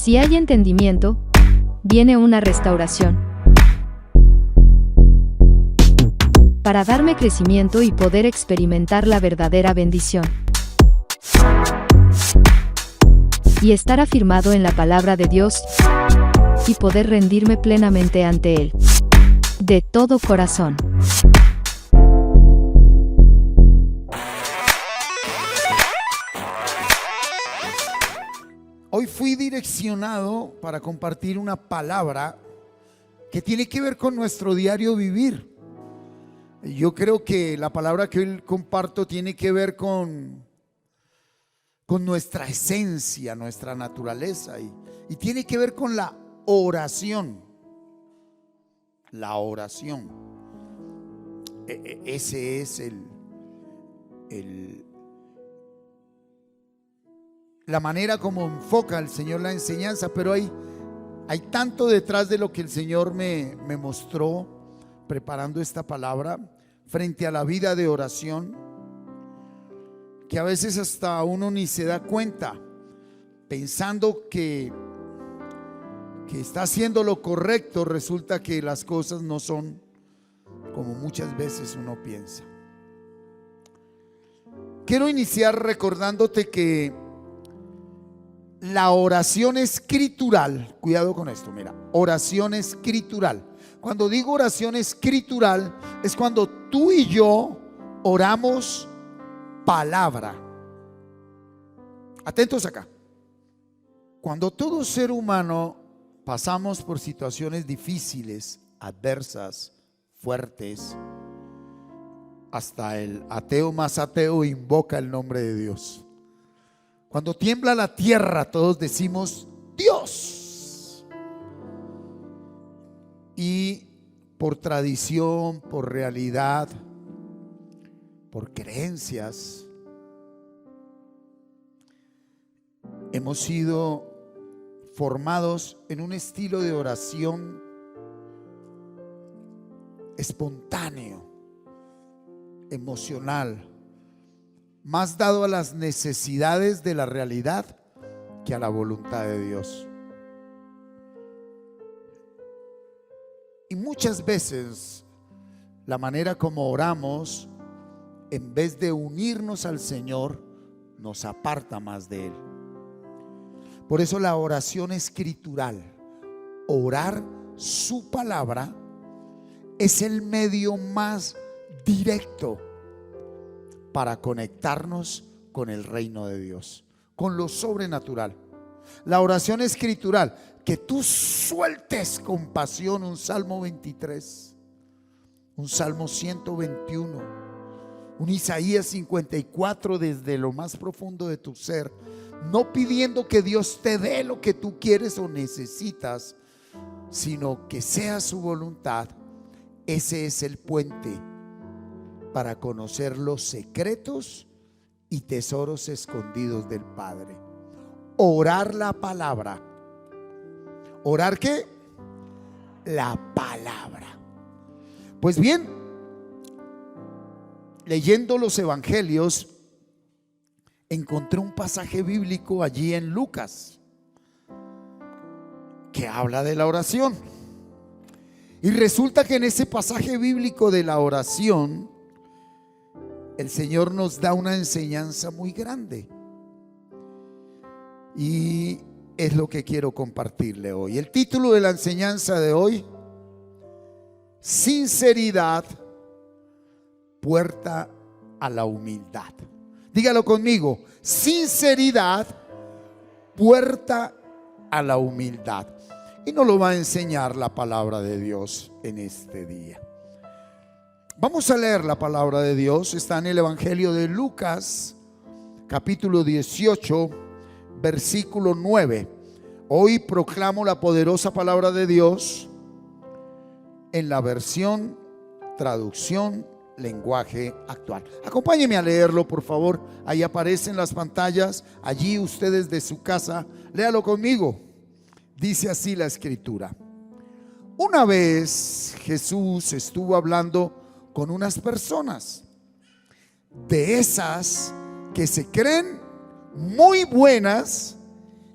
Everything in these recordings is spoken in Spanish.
Si hay entendimiento, viene una restauración. Para darme crecimiento y poder experimentar la verdadera bendición. Y estar afirmado en la palabra de Dios y poder rendirme plenamente ante Él. De todo corazón. Hoy fui direccionado para compartir una palabra que tiene que ver con nuestro diario vivir. Yo creo que la palabra que hoy comparto tiene que ver con nuestra esencia, nuestra naturaleza y tiene que ver con la oración. La oración. Ese es la manera como enfoca el Señor la enseñanza, pero hay tanto detrás de lo que el Señor me mostró preparando esta palabra frente a la vida de oración, que a veces hasta uno ni se da cuenta, pensando que está haciendo lo correcto, resulta que las cosas no son como muchas veces uno piensa. Quiero iniciar recordándote que la oración escritural, cuidado con esto, mira, oración escritural. Cuando digo oración escritural, es cuando tú y yo oramos palabra. Atentos acá. Cuando todo ser humano pasamos por situaciones difíciles, adversas, fuertes, hasta el ateo más ateo invoca el nombre de Dios. Cuando tiembla la tierra, todos decimos Dios. Y por tradición, por realidad, por creencias, hemos sido formados en un estilo de oración espontáneo, emocional, más dado a las necesidades de la realidad que a la voluntad de Dios. Y muchas veces la manera como oramos, en vez de unirnos al Señor, nos aparta más de Él. Por eso la oración escritural, orar su palabra, es el medio más directo para conectarnos con el reino de Dios, con lo sobrenatural. La oración escritural, que tú sueltes con pasión un Salmo 23, un Salmo 121, un Isaías 54 desde lo más profundo de tu ser, no pidiendo que Dios te dé lo que tú quieres o necesitas, sino que sea su voluntad. Ese es el puente para conocer los secretos y tesoros escondidos del Padre. Orar la palabra. ¿Orar qué? La palabra. Pues bien, leyendo los evangelios, encontré un pasaje bíblico allí en Lucas que habla de la oración. Y resulta que en ese pasaje bíblico de la oración, el Señor nos da una enseñanza muy grande. Y es lo que quiero compartirle hoy. El título de la enseñanza de hoy: sinceridad, puerta a la humildad. Dígalo conmigo: sinceridad, puerta a la humildad. Y nos lo va a enseñar la palabra de Dios en este día. Vamos a leer la palabra de Dios. Está en el Evangelio de Lucas, capítulo 18, versículo 9. Hoy proclamo la poderosa palabra de Dios en la versión, traducción, lenguaje actual. Acompáñenme a leerlo, por favor. Ahí aparecen las pantallas. Allí ustedes de su casa, léalo conmigo. Dice así la escritura: una vez Jesús estuvo hablando con unas personas, de esas que se creen muy buenas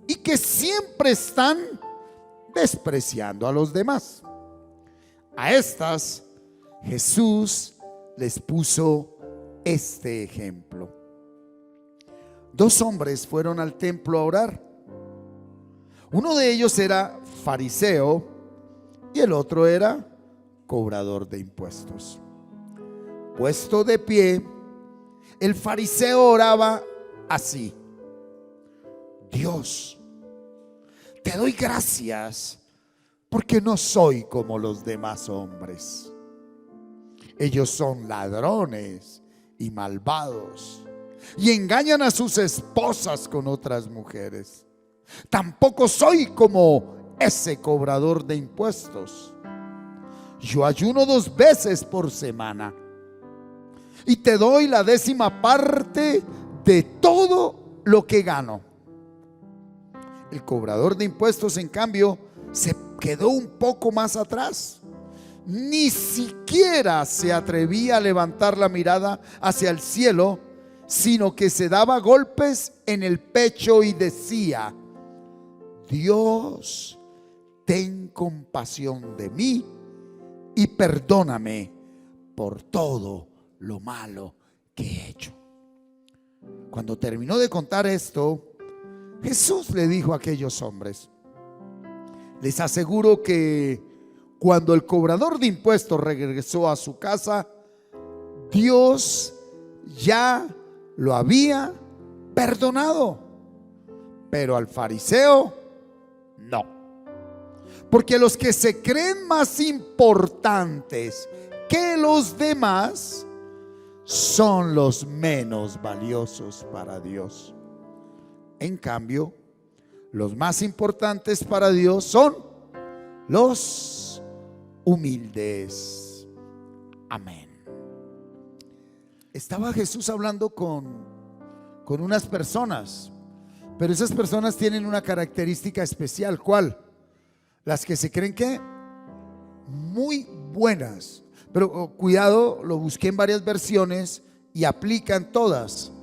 y que siempre están despreciando a los demás. A estas Jesús les puso este ejemplo. 2 hombres fueron al templo a orar. Uno de ellos era fariseo y el otro era cobrador de impuestos. Puesto de pie, el fariseo oraba así: Dios, te doy gracias porque no soy como los demás hombres. Ellos son ladrones y malvados y engañan a sus esposas con otras mujeres. Tampoco soy como ese cobrador de impuestos. Yo ayuno 2 veces por semana y te doy la 10ª parte de todo lo que gano. El cobrador de impuestos, en cambio, se quedó un poco más atrás. Ni siquiera se atrevía a levantar la mirada hacia el cielo, sino que se daba golpes en el pecho y decía: Dios, ten compasión de mí y perdóname por todo lo malo que he hecho. Cuando terminó de contar esto, Jesús le dijo a aquellos hombres: les aseguro que cuando el cobrador de impuestos regresó a su casa, Dios ya lo había perdonado, pero al fariseo no. Porque los que se creen más importantes que los demás son los menos valiosos para Dios. En cambio, los más importantes para Dios son los humildes. Amén. Estaba Jesús hablando con unas personas, pero esas personas tienen una característica especial. ¿Cuál? Las que se creen que muy buenas. Pero cuidado, lo busqué en varias versiones y aplican todas.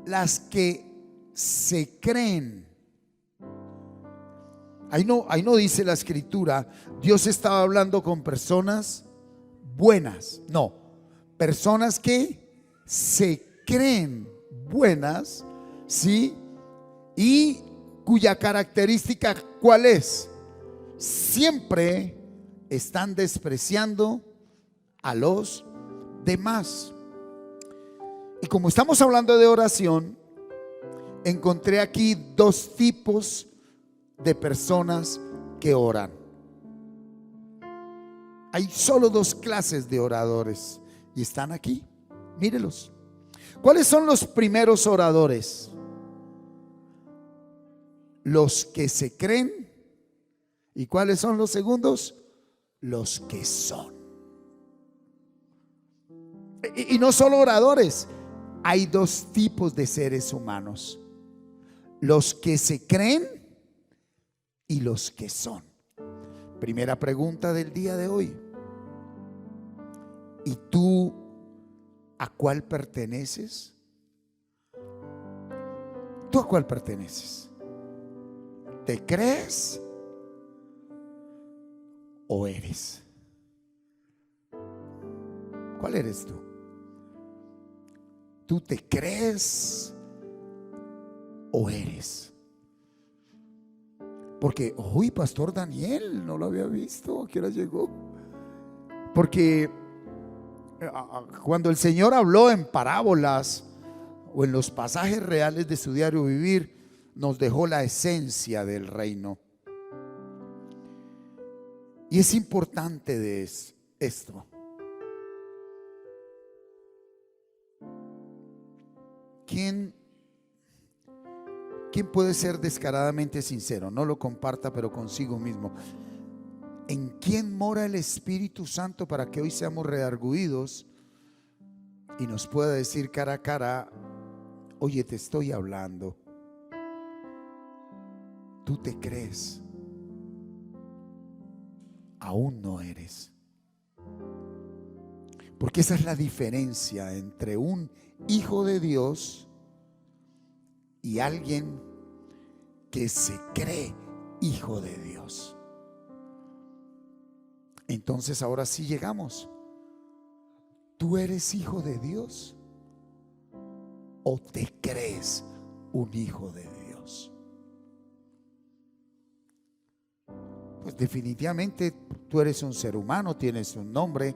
Las que se creen. Ahí no dice la escritura, Dios estaba hablando con personas buenas. No, personas que se creen buenas, ¿sí? Y cuya característica, ¿cuál es? Siempre están despreciando a los demás. Y como estamos hablando de oración, encontré aquí 2 tipos de personas que oran. Hay solo 2 clases de oradores y están aquí. Mírelos. ¿Cuáles son los primeros oradores? Los que se creen. ¿Y cuáles son los segundos? Los que son. Y no solo oradores, hay 2 tipos de seres humanos: los que se creen y los que son. Primera pregunta del día de hoy: ¿y tú a cuál perteneces? ¿Tú a cuál perteneces? ¿Te crees o eres? ¿Cuál eres tú? ¿Tú te crees o eres? Porque, uy, Pastor Daniel, no lo había visto, ¿a qué hora llegó? Porque cuando el Señor habló en parábolas o en los pasajes reales de su diario vivir, nos dejó la esencia del reino. Y es importante de esto. ¿Quién puede ser descaradamente sincero? No lo comparta, pero consigo mismo. ¿En quién mora el Espíritu Santo para que hoy seamos redarguidos y nos pueda decir cara a cara: oye, te estoy hablando? ¿Tú te crees? Aún no eres. Porque esa es la diferencia entre un hijo de Dios y alguien que se cree hijo de Dios. Entonces ahora sí llegamos. ¿Tú eres hijo de Dios o te crees un hijo de Dios? Pues definitivamente tú eres un ser humano, tienes un nombre,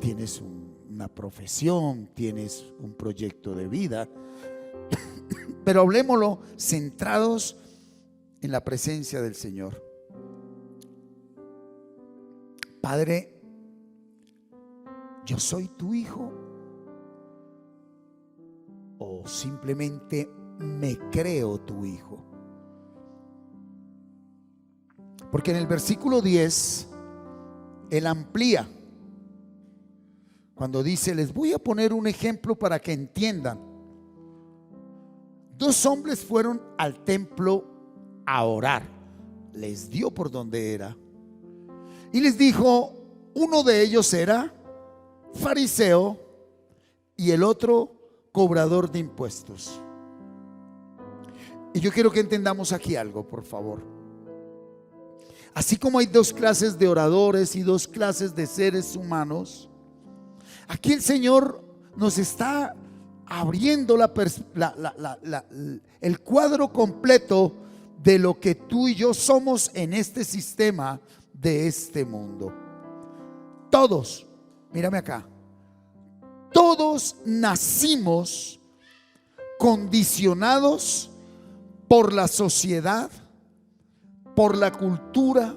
tienes una profesión, tienes un proyecto de vida. Pero hablemoslo centrados en la presencia del Señor. Padre, ¿yo soy tu hijo? ¿O simplemente me creo tu hijo? Porque en el versículo 10, Él amplía cuando dice: les voy a poner un ejemplo para que entiendan. 2 hombres fueron al templo a orar. Les dio por donde era y les dijo: uno de ellos era fariseo y el otro cobrador de impuestos. Y yo quiero que entendamos aquí algo, por favor. Así como hay 2 clases de oradores y 2 clases de seres humanos, aquí el Señor nos está abriendo el cuadro completo de lo que tú y yo somos en este sistema de este mundo. Todos, mírame acá, todos nacimos condicionados por la sociedad, por la cultura,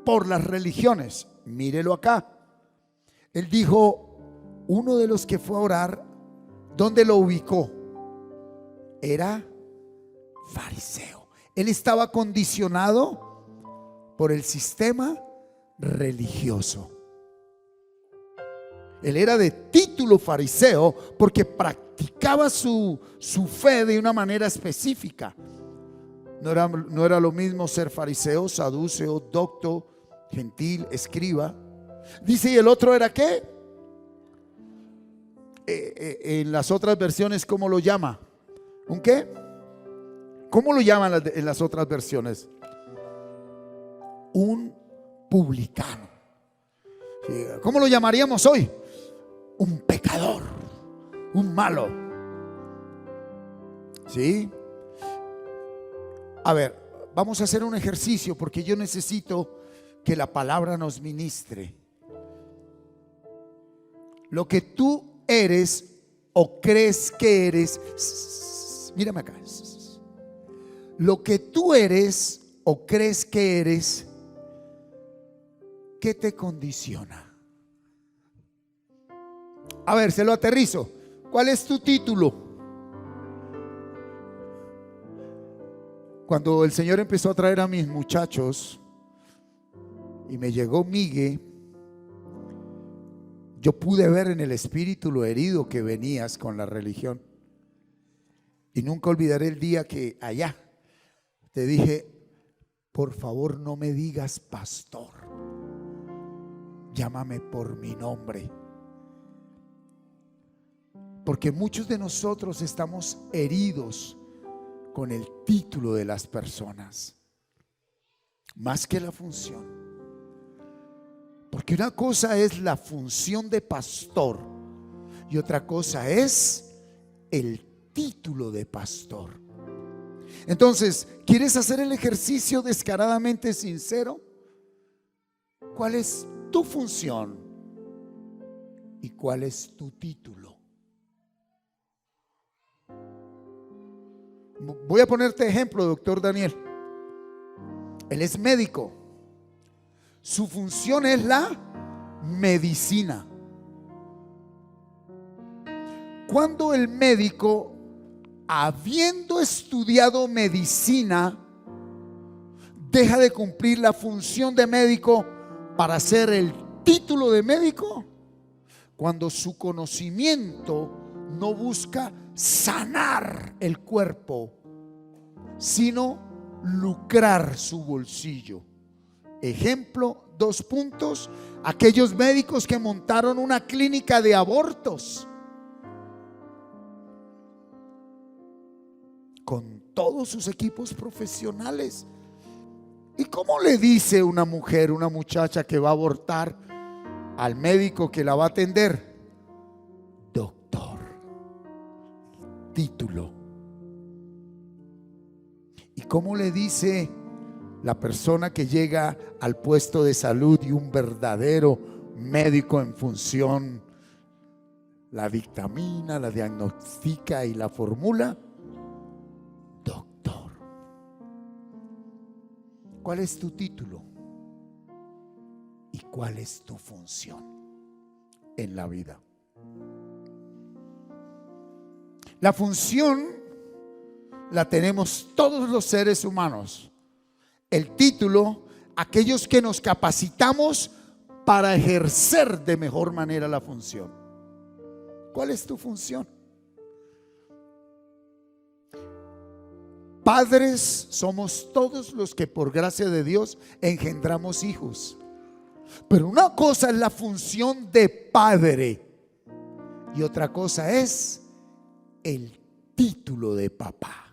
por las religiones. Mírelo acá. Él dijo: uno de los que fue a orar, ¿dónde lo ubicó? Era fariseo. Él estaba condicionado por el sistema religioso. Él era de título fariseo porque practicaba su fe de una manera específica. No era lo mismo ser fariseo, saduceo, docto, gentil, escriba. Dice: ¿y el otro era qué? En las otras versiones, ¿cómo lo llama? ¿Un qué? ¿Cómo lo llaman en las otras versiones? Un publicano. ¿Cómo lo llamaríamos hoy? Un pecador, un malo. ¿Sí? A ver, vamos a hacer un ejercicio porque yo necesito que la palabra nos ministre. Lo que tú eres o crees que eres, mírame acá. Lo que tú eres o crees que eres, ¿qué te condiciona? A ver, se lo aterrizo. ¿Cuál es tu título? Cuando el Señor empezó a traer a mis muchachos y me llegó Migue, yo pude ver en el espíritu lo herido que venías con la religión. Y nunca olvidaré el día que allá te dije: por favor, no me digas pastor, llámame por mi nombre. Porque muchos de nosotros estamos heridos con el título de las personas, más que la función. Porque una cosa es la función de pastor y otra cosa es el título de pastor. Entonces, ¿quieres hacer el ejercicio descaradamente sincero? ¿Cuál es tu función y cuál es tu título? Voy a ponerte ejemplo, doctor Daniel. Él es médico. Su función es la medicina. Cuando el médico, habiendo estudiado medicina, deja de cumplir la función de médico para hacer el título de médico, cuando su conocimiento no busca sanar el cuerpo, sino lucrar su bolsillo. Ejemplo, 2 puntos: aquellos médicos que montaron una clínica de abortos con todos sus equipos profesionales. ¿Y cómo le dice una mujer, una muchacha que va a abortar al médico que la va a atender? Doctor, título. ¿Y cómo le dice la persona que llega al puesto de salud y un verdadero médico en función la dictamina, la diagnostica y la formula? Doctor. ¿Cuál es tu título? ¿Y cuál es tu función en la vida? La función la tenemos todos los seres humanos. El título, aquellos que nos capacitamos para ejercer de mejor manera la función. ¿Cuál es tu función? Padres somos todos los que por gracia de Dios engendramos hijos. Pero una cosa es la función de padre y otra cosa es el título de papá.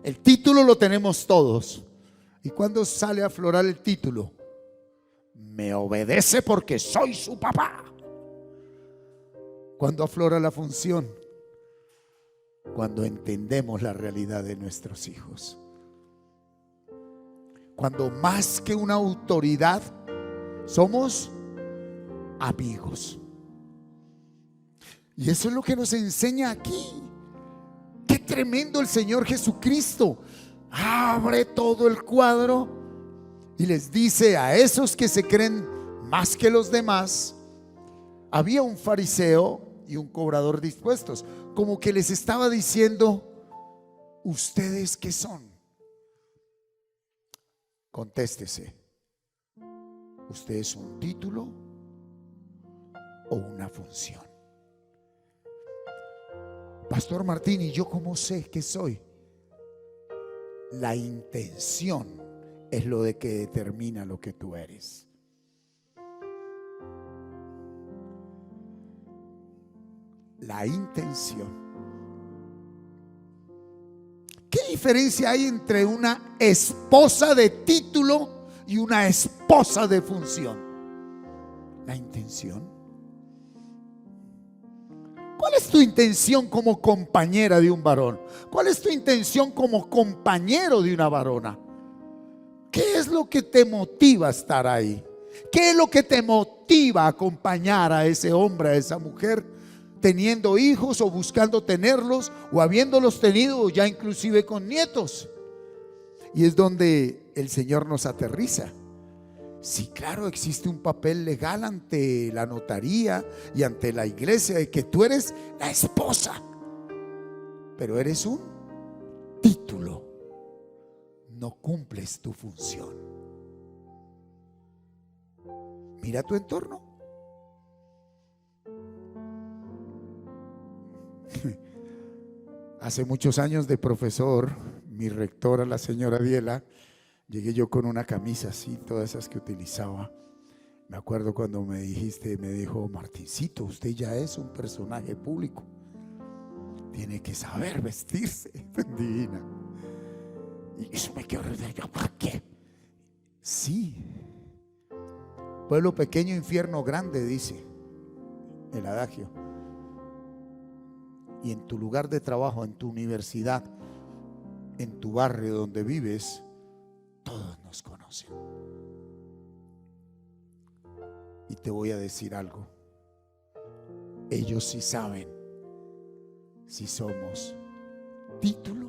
El título lo tenemos todos. ¿Y cuándo sale a aflorar el título? Me obedece porque soy su papá. ¿Cuándo aflora la función? Cuando entendemos la realidad de nuestros hijos. Cuando más que una autoridad somos amigos. Y eso es lo que nos enseña aquí. Qué tremendo el Señor Jesucristo. Abre todo el cuadro y les dice a esos que se creen más que los demás. Había un fariseo y un cobrador dispuestos, como que les estaba diciendo: ¿ustedes qué son? Contéstese. ¿Usted es un título o una función? Pastor Martín, ¿y yo cómo sé qué soy? La intención es lo de que determina lo que tú eres. La intención. ¿Qué diferencia hay entre una esposa de título y una esposa de función? La intención. ¿Cuál es tu intención como compañera de un varón? ¿Cuál es tu intención como compañero de una varona? ¿Qué es lo que te motiva a estar ahí? ¿Qué es lo que te motiva a acompañar a ese hombre, a esa mujer, teniendo hijos o buscando tenerlos o habiéndolos tenido ya inclusive con nietos? Y es donde el Señor nos aterriza. Sí, claro, existe un papel legal ante la notaría y ante la iglesia de que tú eres la esposa, pero eres un título, no cumples tu función. Mira tu entorno. Hace muchos años de profesor, mi rectora, la señora Diela, llegué yo con una camisa así, todas esas que utilizaba. Me acuerdo cuando me dijo: Martincito, usted ya es un personaje público, tiene que saber vestirse. Divina. Y eso me quedó, ¿para qué? Sí. Pueblo pequeño, infierno grande, dice el adagio. Y en tu lugar de trabajo, en tu universidad, en tu barrio donde vives, todos nos conocen. Y te voy a decir algo: ellos sí saben si somos título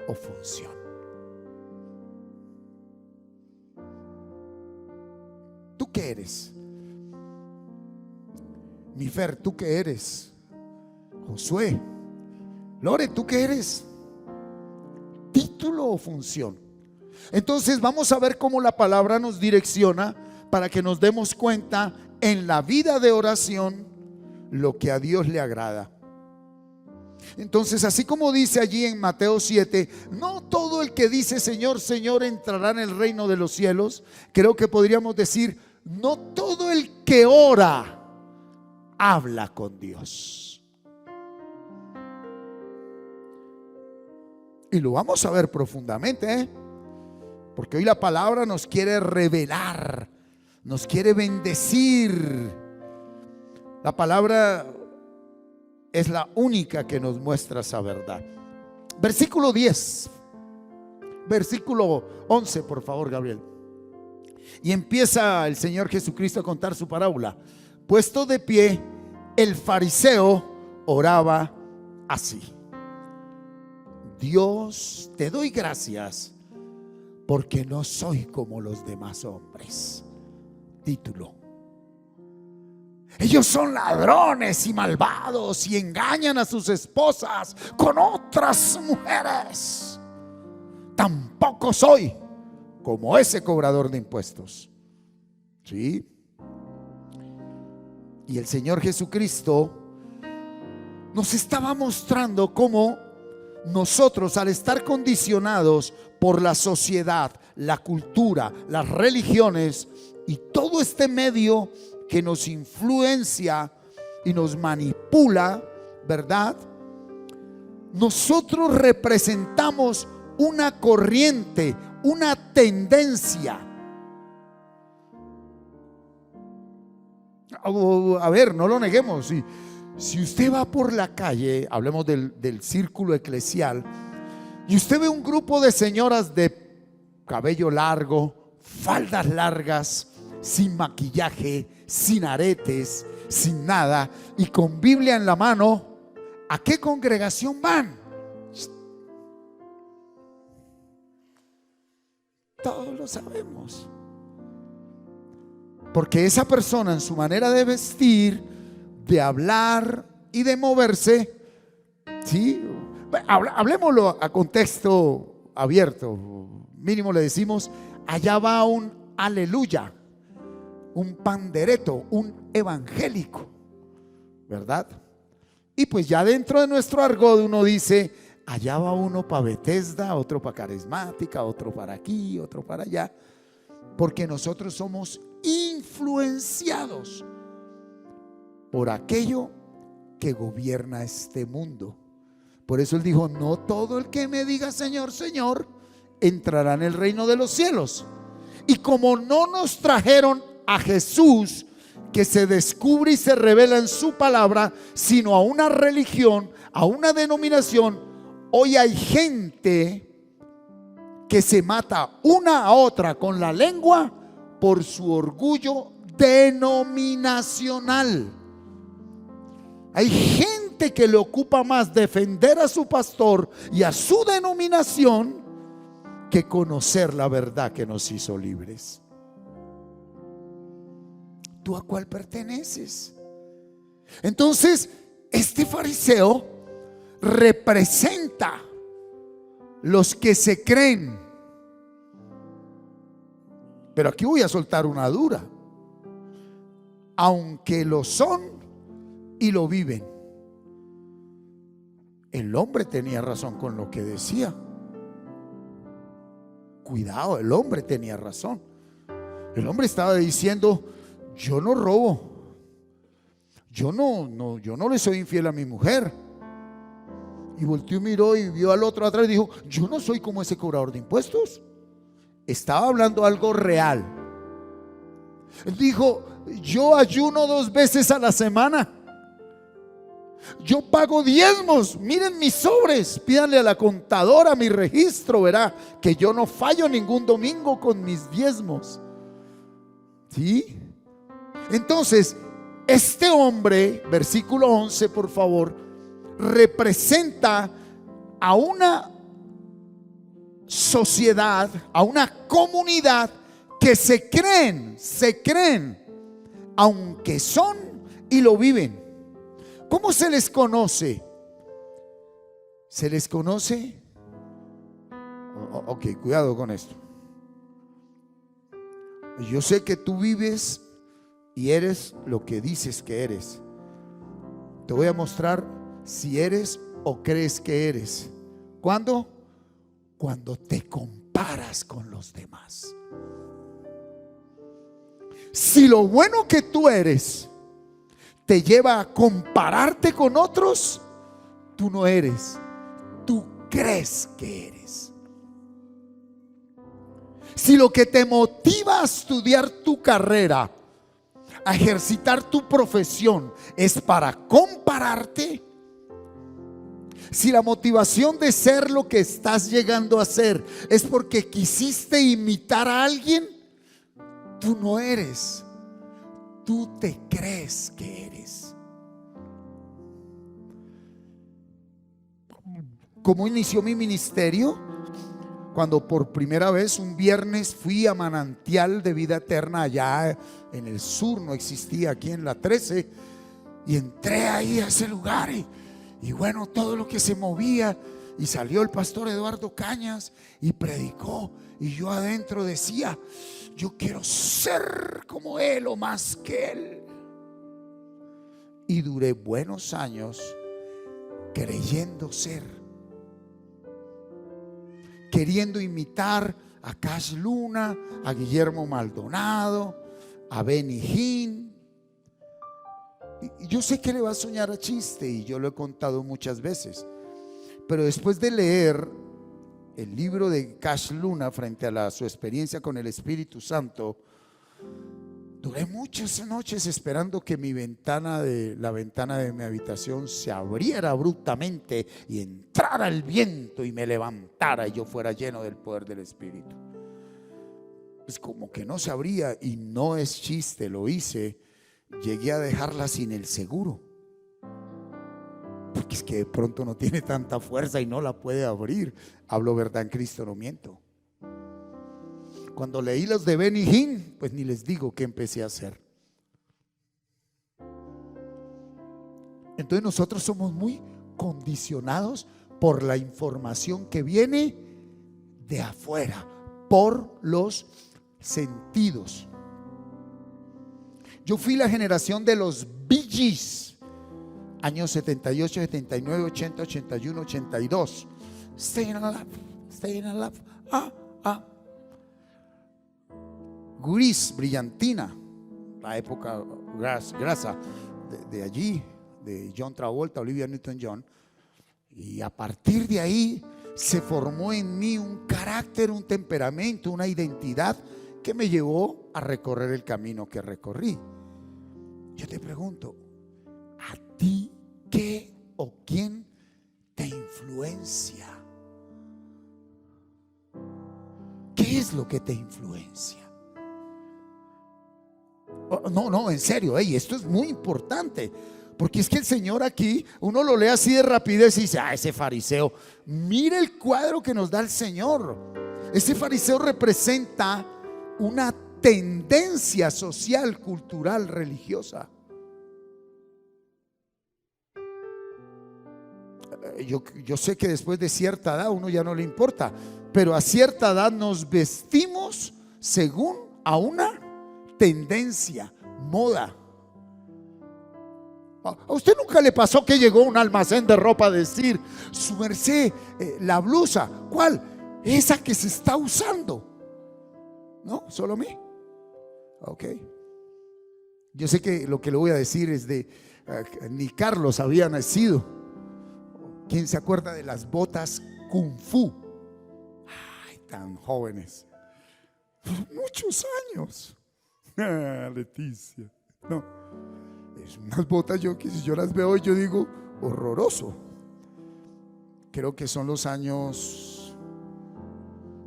o función. ¿Tú qué eres? Mi Fer, ¿tú qué eres? Josué, Lore, ¿tú qué eres? ¿Título o función? Entonces vamos a ver cómo la palabra nos direcciona para que nos demos cuenta en la vida de oración lo que a Dios le agrada. Entonces, así como dice allí en Mateo 7, no todo el que dice Señor, Señor entrará en el reino de los cielos. Creo que podríamos decir, no todo el que ora habla con Dios. Y lo vamos a ver profundamente, porque hoy la palabra nos quiere revelar, nos quiere bendecir. La palabra es la única que nos muestra esa verdad. Versículo 10, versículo 11, por favor, Gabriel. Y empieza el Señor Jesucristo a contar su parábola. Puesto de pie, el fariseo oraba así: Dios, te doy gracias porque no soy como los demás hombres. Título: ellos son ladrones y malvados y engañan a sus esposas con otras mujeres. Tampoco soy como ese cobrador de impuestos. ¿Sí? Y el Señor Jesucristo nos estaba mostrando cómo nosotros, al estar condicionados por la sociedad, la cultura, las religiones y todo este medio que nos influencia y nos manipula, ¿verdad? Nosotros representamos una corriente, una tendencia. A ver, no lo neguemos. Si usted va por la calle, hablemos del círculo eclesial, y usted ve un grupo de señoras de cabello largo, faldas largas, sin maquillaje, sin aretes, sin nada, y con Biblia en la mano, ¿a qué congregación van? Todos lo sabemos. Porque esa persona, en su manera de vestir, de hablar y de moverse, ¿sí? Hablemoslo a contexto abierto. Mínimo le decimos: allá va un aleluya, un pandereto, un evangélico, ¿verdad? Y pues ya dentro de nuestro argot uno dice: allá va uno para Bethesda, otro para Carismática, otro para aquí, otro para allá. Porque nosotros somos influenciados por aquello que gobierna este mundo. Por eso él dijo: no todo el que me diga Señor, Señor, entrará en el reino de los cielos. Y como no nos trajeron a Jesús, que se descubre y se revela en su palabra, sino a una religión, a una denominación, hoy hay gente que se mata una a otra con la lengua por su orgullo denominacional. Hay gente que le ocupa más defender a su pastor y a su denominación que conocer la verdad que nos hizo libres. ¿Tú a cuál perteneces? Entonces, este fariseo representa los que se creen. Pero aquí voy a soltar una dura. Aunque lo son y lo viven. El hombre tenía razón con lo que decía. Cuidado, el hombre tenía razón. El hombre estaba diciendo: yo no robo, yo no le soy infiel a mi mujer. Y volteó y miró y vio al otro atrás y dijo: yo no soy como ese cobrador de impuestos. Estaba hablando algo real. Él dijo: yo ayuno 2 veces a la semana, yo pago diezmos, miren mis sobres, pídanle a la contadora mi registro, verá que yo no fallo ningún domingo con mis diezmos. ¿Sí? Entonces, este hombre, versículo 11, por favor, representa a una sociedad, a una comunidad que se creen, aunque son y lo viven. ¿Cómo se les conoce? Se les conoce, ok, cuidado con esto. Yo sé que tú vives y eres lo que dices que eres. Te voy a mostrar si eres o crees que eres. ¿Cuándo? Cuando te comparas con los demás. Si lo bueno que tú eres te lleva a compararte con otros, tú no eres, tú crees que eres. Si lo que te motiva a estudiar tu carrera, a ejercitar tu profesión, es para compararte, si la motivación de ser lo que estás llegando a ser es porque quisiste imitar a alguien, tú no eres, tú te crees que eres. ¿Cómo inició mi ministerio? Cuando por primera vez un viernes fui a Manantial de Vida Eterna, allá en el sur, no existía, aquí en la 13, y entré ahí a ese lugar y bueno, todo lo que se movía, y salió el pastor Eduardo Cañas y predicó, y yo adentro decía: yo quiero ser como él o más que él. Y duré buenos años creyendo ser, queriendo imitar a Cash Luna, a Guillermo Maldonado, a Benny Hinn. Y yo sé que le va a soñar a chiste, y yo lo he contado muchas veces, pero después de leer el libro de Cash Luna frente a su experiencia con el Espíritu Santo, duré muchas noches esperando que la ventana de mi habitación se abriera abruptamente y entrara el viento y me levantara y yo fuera lleno del poder del Espíritu. Pues como que no se abría, y no es chiste, lo hice. Llegué a dejarla sin el seguro, porque es que de pronto no tiene tanta fuerza y no la puede abrir. Hablo verdad en Cristo, no miento. Cuando leí los de Benny Hinn, pues ni les digo qué empecé a hacer. Entonces nosotros somos muy condicionados por la información que viene de afuera, por los sentidos. Yo fui la generación de los Bee Gees, años 78, 79, 80, 81, 82. Staying alive, staying alive. Grease, Brillantina, la época grasa de allí, de John Travolta, Olivia Newton-John. Y a partir de ahí se formó en mí un carácter, un temperamento, una identidad que me llevó a recorrer el camino que recorrí. Yo te pregunto, ¿a ti qué o quién te influencia? ¿Qué es lo que te influencia? No, en serio, esto es muy importante, porque es que el Señor aquí, uno lo lee así de rapidez y dice: ese fariseo. Mire el cuadro que nos da el Señor. Ese fariseo representa una tendencia social, cultural, religiosa. Yo sé que después de cierta edad uno ya no le importa, pero a cierta edad nos vestimos según a una tendencia, moda. ¿A usted nunca le pasó que llegó a un almacén de ropa a decir: su merced, la blusa, ¿cuál? Esa que se está usando. ¿No? ¿Solo a mí? Ok. Yo sé que lo que le voy a decir es ni Carlos había nacido. ¿Quién se acuerda de las botas Kung Fu? Ay, tan jóvenes. Muchos años. Leticia. No. Es unas botas que si yo las veo yo digo: horroroso. Creo que son los años,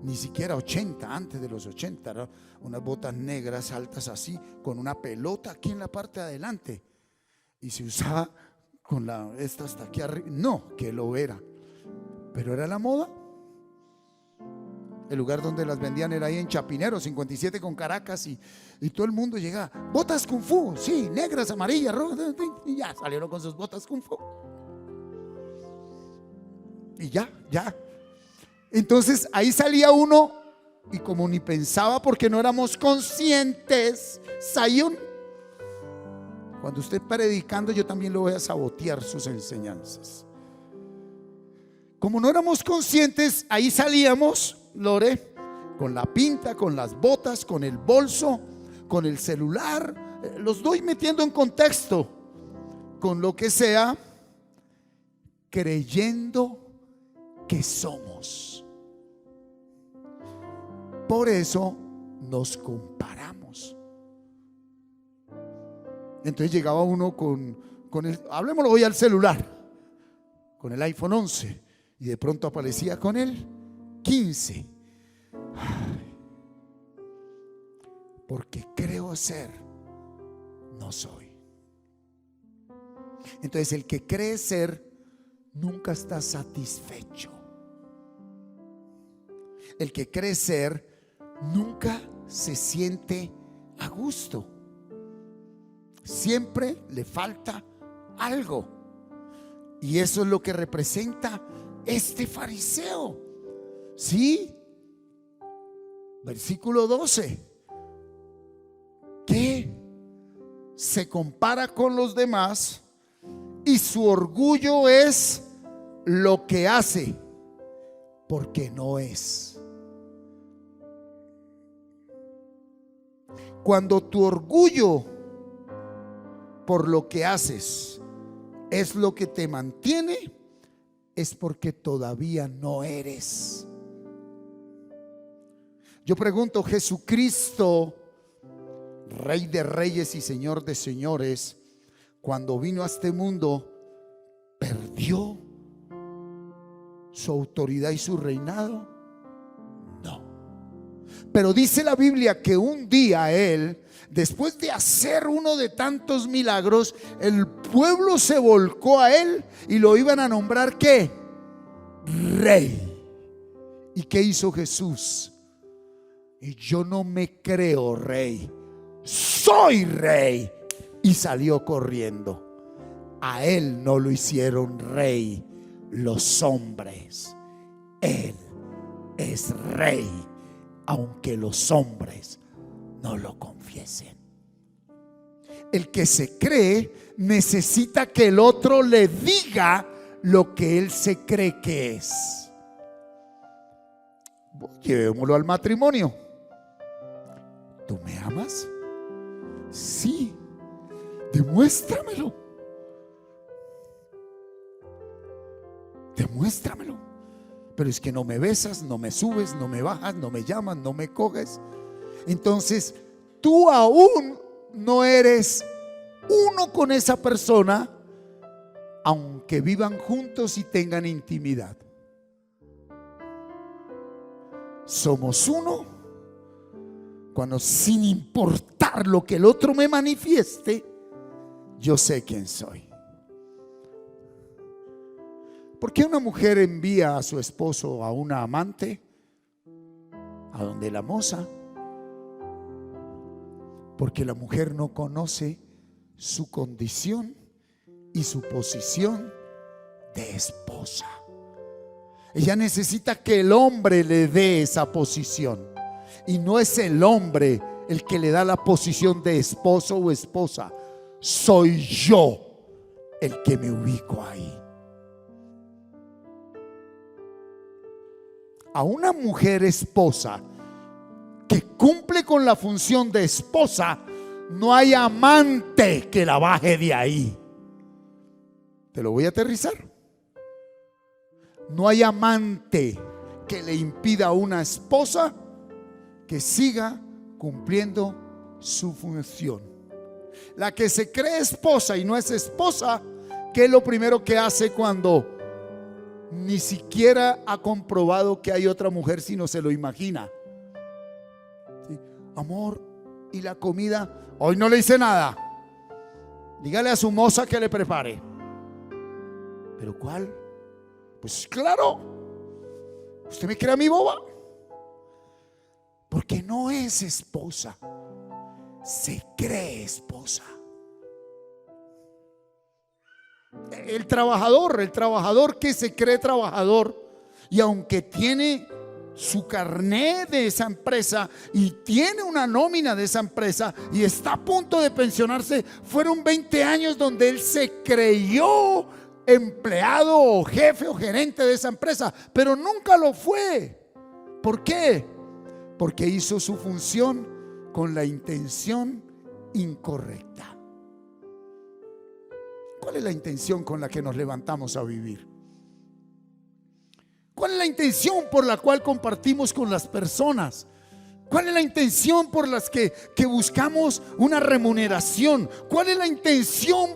ni siquiera 80, antes de los 80, ¿no? Unas botas negras altas así, con una pelota aquí en la parte de adelante, y se usaba con esta hasta aquí arriba. No, que lo era, pero era la moda. El lugar donde las vendían era ahí en Chapinero 57 con Caracas, y todo el mundo llegaba: botas Kung Fu, sí, negras, amarillas, rojas, y ya salieron con sus botas Kung Fu. Y ya. Entonces ahí salía uno, y como ni pensaba, porque no éramos conscientes, Sayón, cuando usted predicando, yo también lo voy a sabotear sus enseñanzas. Como no éramos conscientes, ahí salíamos, Lore, con la pinta, con las botas, con el bolso, con el celular. Los doy metiendo en contexto, con lo que sea, creyendo que somos. Por eso nos comparamos. Entonces llegaba uno con el, hablemoslo hoy al celular, con el iPhone 11, y de pronto aparecía con el 15. Ay, porque creo ser, no soy. Entonces el que cree ser nunca está satisfecho. El que cree ser nunca se siente a gusto. Siempre le falta algo. Y eso es lo que representa este fariseo. ¿Sí? Versículo 12. Que se compara con los demás y su orgullo es lo que hace, porque no es. Cuando tu orgullo por lo que haces es lo que te mantiene, es porque todavía no eres. Yo pregunto, Jesucristo, Rey de reyes y Señor de señores, cuando vino a este mundo, ¿perdió su autoridad y su reinado? No. Pero dice la Biblia que un día Él, después de hacer uno de tantos milagros, el pueblo se volcó a Él y lo iban a nombrar ¿qué? Rey. ¿Y qué hizo Jesús? Y yo no me creo rey, soy rey. Y salió corriendo. A Él no lo hicieron rey los hombres. Él es rey, aunque los hombres no lo confiesen. El que se cree necesita que el otro le diga lo que él se cree que es. Llevémoslo al matrimonio. ¿Tú me amas? Sí. Demuéstramelo. Demuéstramelo. Pero es que no me besas, no me subes, no me bajas, no me llamas, no me coges. Entonces tú aún no eres uno con esa persona, aunque vivan juntos y tengan intimidad. Somos uno cuando, sin importar lo que el otro me manifieste, yo sé quién soy. ¿Por qué una mujer envía a su esposo a una amante a donde la moza? Porque la mujer no conoce su condición y su posición de esposa. Ella necesita que el hombre le dé esa posición, y no es el hombre el que le da la posición de esposo o esposa. Soy yo el que me ubico ahí. A una mujer esposa que cumple con la función de esposa, no hay amante que la baje de ahí. Te lo voy a aterrizar. No hay amante que le impida a una esposa que siga cumpliendo su función. La que se cree esposa y no es esposa, ¿qué es lo primero que hace cuando ni siquiera ha comprobado que hay otra mujer, sino se lo imagina? ¿Sí? Amor, ¿y la comida? Hoy no le hice nada. Dígale a su moza que le prepare. ¿Pero cuál? Pues claro. ¿Usted me cree a mi boba? Porque no es esposa, se cree esposa. El trabajador que se cree trabajador, y aunque tiene su carné de esa empresa y tiene una nómina de esa empresa y está a punto de pensionarse, fueron 20 años donde él se creyó empleado o jefe o gerente de esa empresa, pero nunca lo fue. ¿Por qué? Porque hizo su función con la intención incorrecta. ¿Cuál es la intención con la que nos levantamos a vivir? ¿Cuál es la intención por la cual compartimos con las personas? ¿Cuál es la intención por las que buscamos una remuneración? ¿Cuál es la intención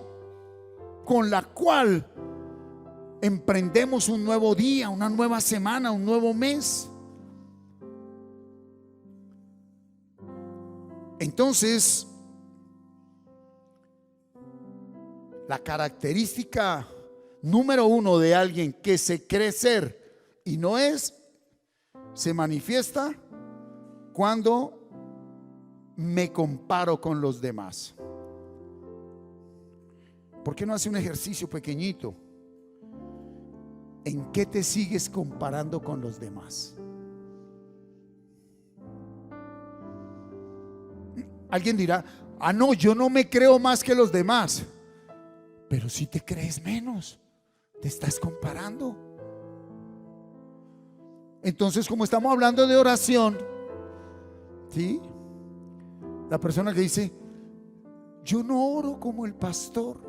con la cual emprendemos un nuevo día, una nueva semana, un nuevo mes? Entonces, la característica número uno de alguien que se cree ser y no es, se manifiesta cuando me comparo con los demás. ¿Por qué no hace un ejercicio pequeñito? ¿En qué te sigues comparando con los demás? Alguien dirá: ah, no, yo no me creo más que los demás. Pero si te crees menos, te estás comparando. Entonces, como estamos hablando de oración, ¿sí? La persona que dice: yo no oro como el pastor.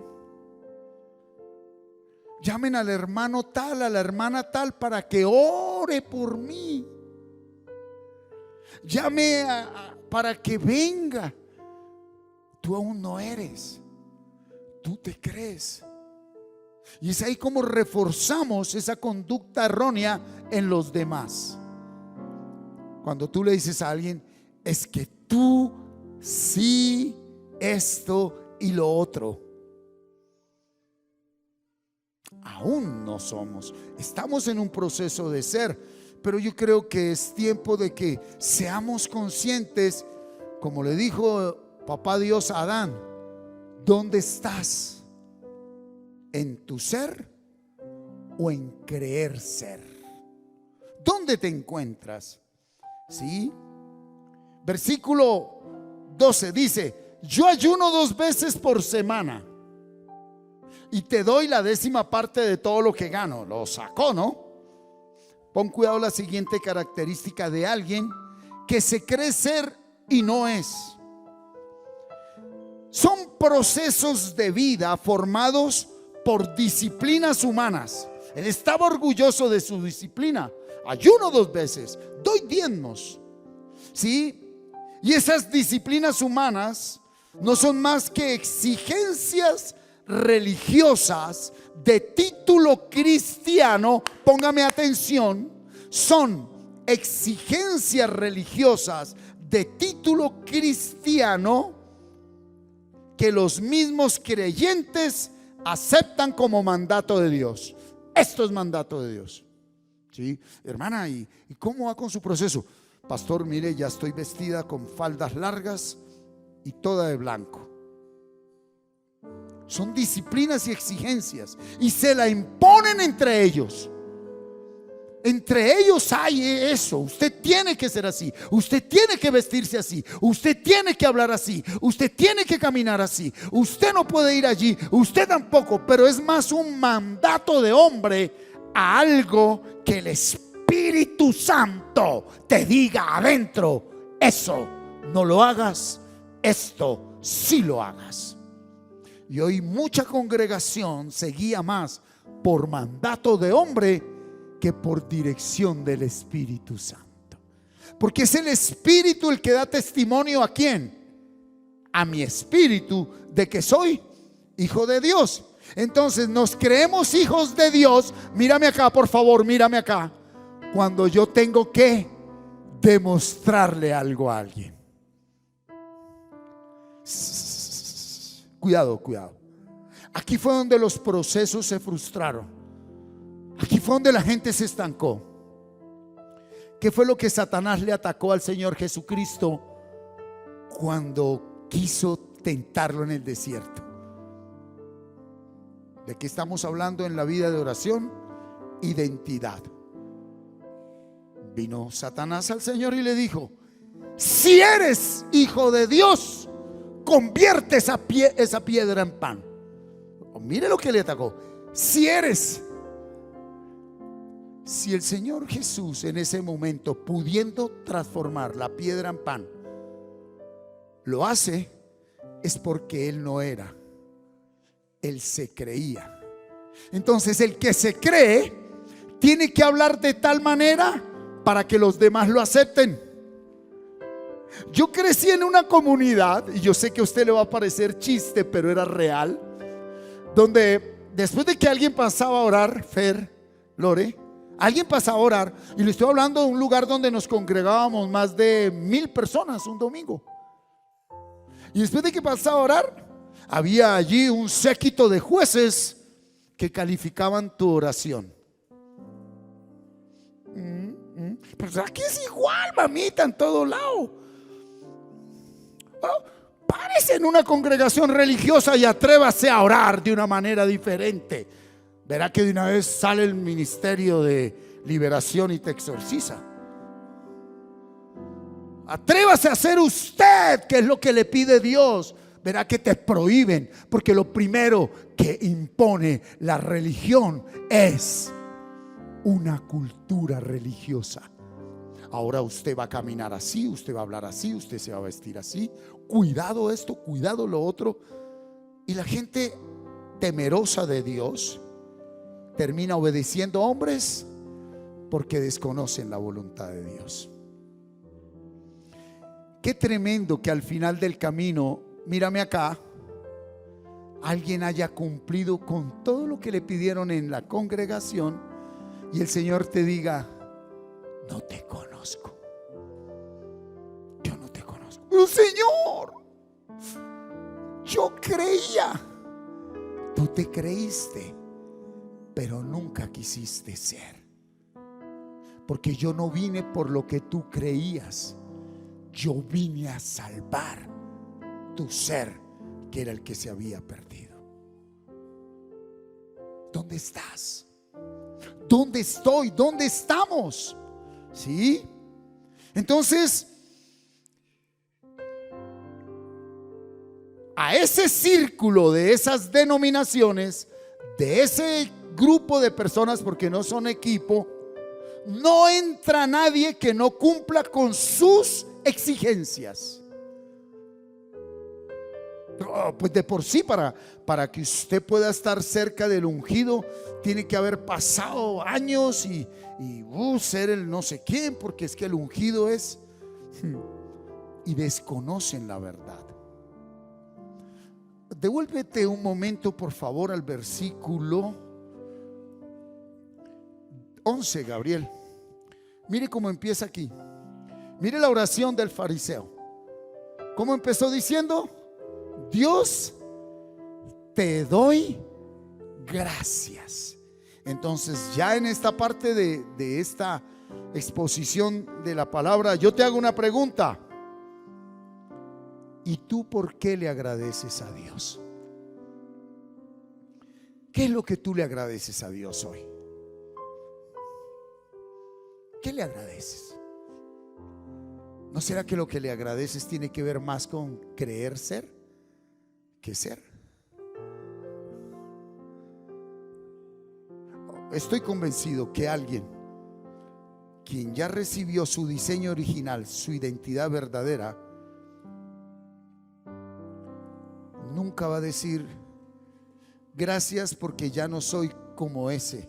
Llamen al hermano tal, a la hermana tal para que ore por mí. Llame para que venga. Tú aún no eres. Tú te crees. Y es ahí como reforzamos esa conducta errónea en los demás. Cuando tú le dices a alguien: es que tú sí, esto y lo otro. Aún no somos. Estamos en un proceso de ser. Pero yo creo que es tiempo de que seamos conscientes, como le dijo Papá Dios a Adán: ¿dónde estás? ¿En tu ser o en creer ser? ¿Dónde te encuentras? ¿Sí? Versículo 12 dice: yo ayuno 2 veces por semana y te doy la 10ª parte de todo lo que gano. Lo sacó, ¿no? Pon cuidado la siguiente característica de alguien que se cree ser y no es. Son procesos de vida formados por disciplinas humanas. Él estaba orgulloso de su disciplina. Ayuno 2 veces, doy diezmos, ¿sí? Y esas disciplinas humanas no son más que exigencias religiosas de título cristiano. Póngame atención, son exigencias religiosas de título cristiano que los mismos creyentes aceptan como mandato de Dios. Esto es mandato de Dios, ¿sí? Hermana, ¿y cómo va con su proceso? Pastor, mire, ya estoy vestida con faldas largas y toda de blanco. Son disciplinas y exigencias y se la imponen entre ellos. Entre ellos hay eso. Usted tiene que ser así, usted tiene que vestirse así, usted tiene que hablar así, usted tiene que caminar así, usted no puede ir allí, usted tampoco. Pero es más un mandato de hombre a algo que el Espíritu Santo te diga adentro: eso no lo hagas, esto sí lo hagas. Y hoy mucha congregación se guía más por mandato de hombre que por dirección del Espíritu Santo. Porque es el Espíritu el que da testimonio. ¿A quién? A mi espíritu de que soy hijo de Dios. Entonces nos creemos hijos de Dios. Mírame acá, por favor, mírame acá. Cuando yo tengo que demostrarle algo a alguien. Cuidado, cuidado. Aquí fue donde los procesos se frustraron. Aquí fue donde la gente se estancó. ¿Qué fue lo que Satanás le atacó al Señor Jesucristo cuando quiso tentarlo en el desierto? ¿De qué estamos hablando en la vida de oración? Identidad. Vino Satanás al Señor y le dijo: si eres hijo de Dios, convierte esa piedra en pan. Mire lo que le atacó. Si el Señor Jesús en ese momento, pudiendo transformar la piedra en pan, lo hace, es porque Él no era, Él se creía. Entonces el que se cree tiene que hablar de tal manera para que los demás lo acepten. Yo crecí en una comunidad, y yo sé que a usted le va a parecer chiste, pero era real, donde después de que alguien pasaba a orar, Fer, Lore, alguien pasaba a orar, y le estoy hablando de un lugar donde nos congregábamos más de 1000 personas un domingo. Y después de que pasaba a orar, había allí un séquito de jueces que calificaban tu oración. Pero aquí es igual, mamita, en todo lado. Párese en una congregación religiosa y atrévase a orar de una manera diferente. Verá que de una vez sale el ministerio de liberación y te exorciza. Atrévase a ser usted, que es lo que le pide Dios. Verá que te prohíben, porque lo primero que impone la religión es una cultura religiosa. Ahora usted va a caminar así, usted va a hablar así, usted se va a vestir así. Cuidado esto, cuidado lo otro. Y la gente temerosa de Dios termina obedeciendo a hombres porque desconocen la voluntad de Dios. Qué tremendo que al final del camino, mírame acá, alguien haya cumplido con todo lo que le pidieron en la congregación y el Señor te diga: no te conozco. Yo no te conozco. ¡Oh, Señor! Yo creía. Tú te creíste, pero nunca quisiste ser. Porque yo no vine por lo que tú creías. Yo vine a salvar tu ser, que era el que se había perdido. ¿Dónde estás? ¿Dónde estoy? ¿Dónde estamos? ¿Sí? Entonces, a ese círculo de esas denominaciones, de ese grupo de personas, porque no son equipo, no entra nadie que no cumpla con sus exigencias. Pues de por sí, para que usted pueda estar cerca del ungido, tiene que haber pasado años y ser el no sé quién, porque es que el ungido es, y desconocen la verdad. Devuélvete un momento, por favor, al versículo 11, Gabriel. Mire cómo empieza aquí. Mire la oración del fariseo. ¿Cómo empezó diciendo? Dios, te doy gracias. Entonces, ya en esta parte de esta exposición de la palabra, yo te hago una pregunta. ¿Y tú por qué le agradeces a Dios? ¿Qué es lo que tú le agradeces a Dios hoy? ¿Qué le agradeces? ¿No será que lo que le agradeces tiene que ver más con creer ser que ser? Estoy convencido que alguien quien ya recibió su diseño original, su identidad verdadera, nunca va a decir gracias porque ya no soy como ese.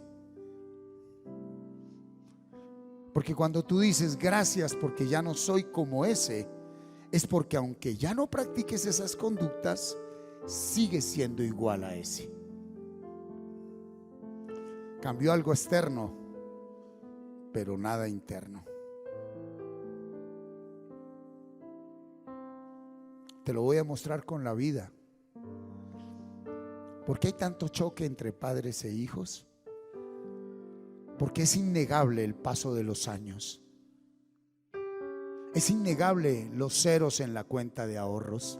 Porque cuando tú dices gracias porque ya no soy como ese, es porque aunque ya no practiques esas conductas, sigues siendo igual a ese. Cambió algo externo, pero nada interno. Te lo voy a mostrar con la vida. ¿Por qué hay tanto choque entre padres e hijos? Porque es innegable el paso de los años. Es innegable los ceros en la cuenta de ahorros.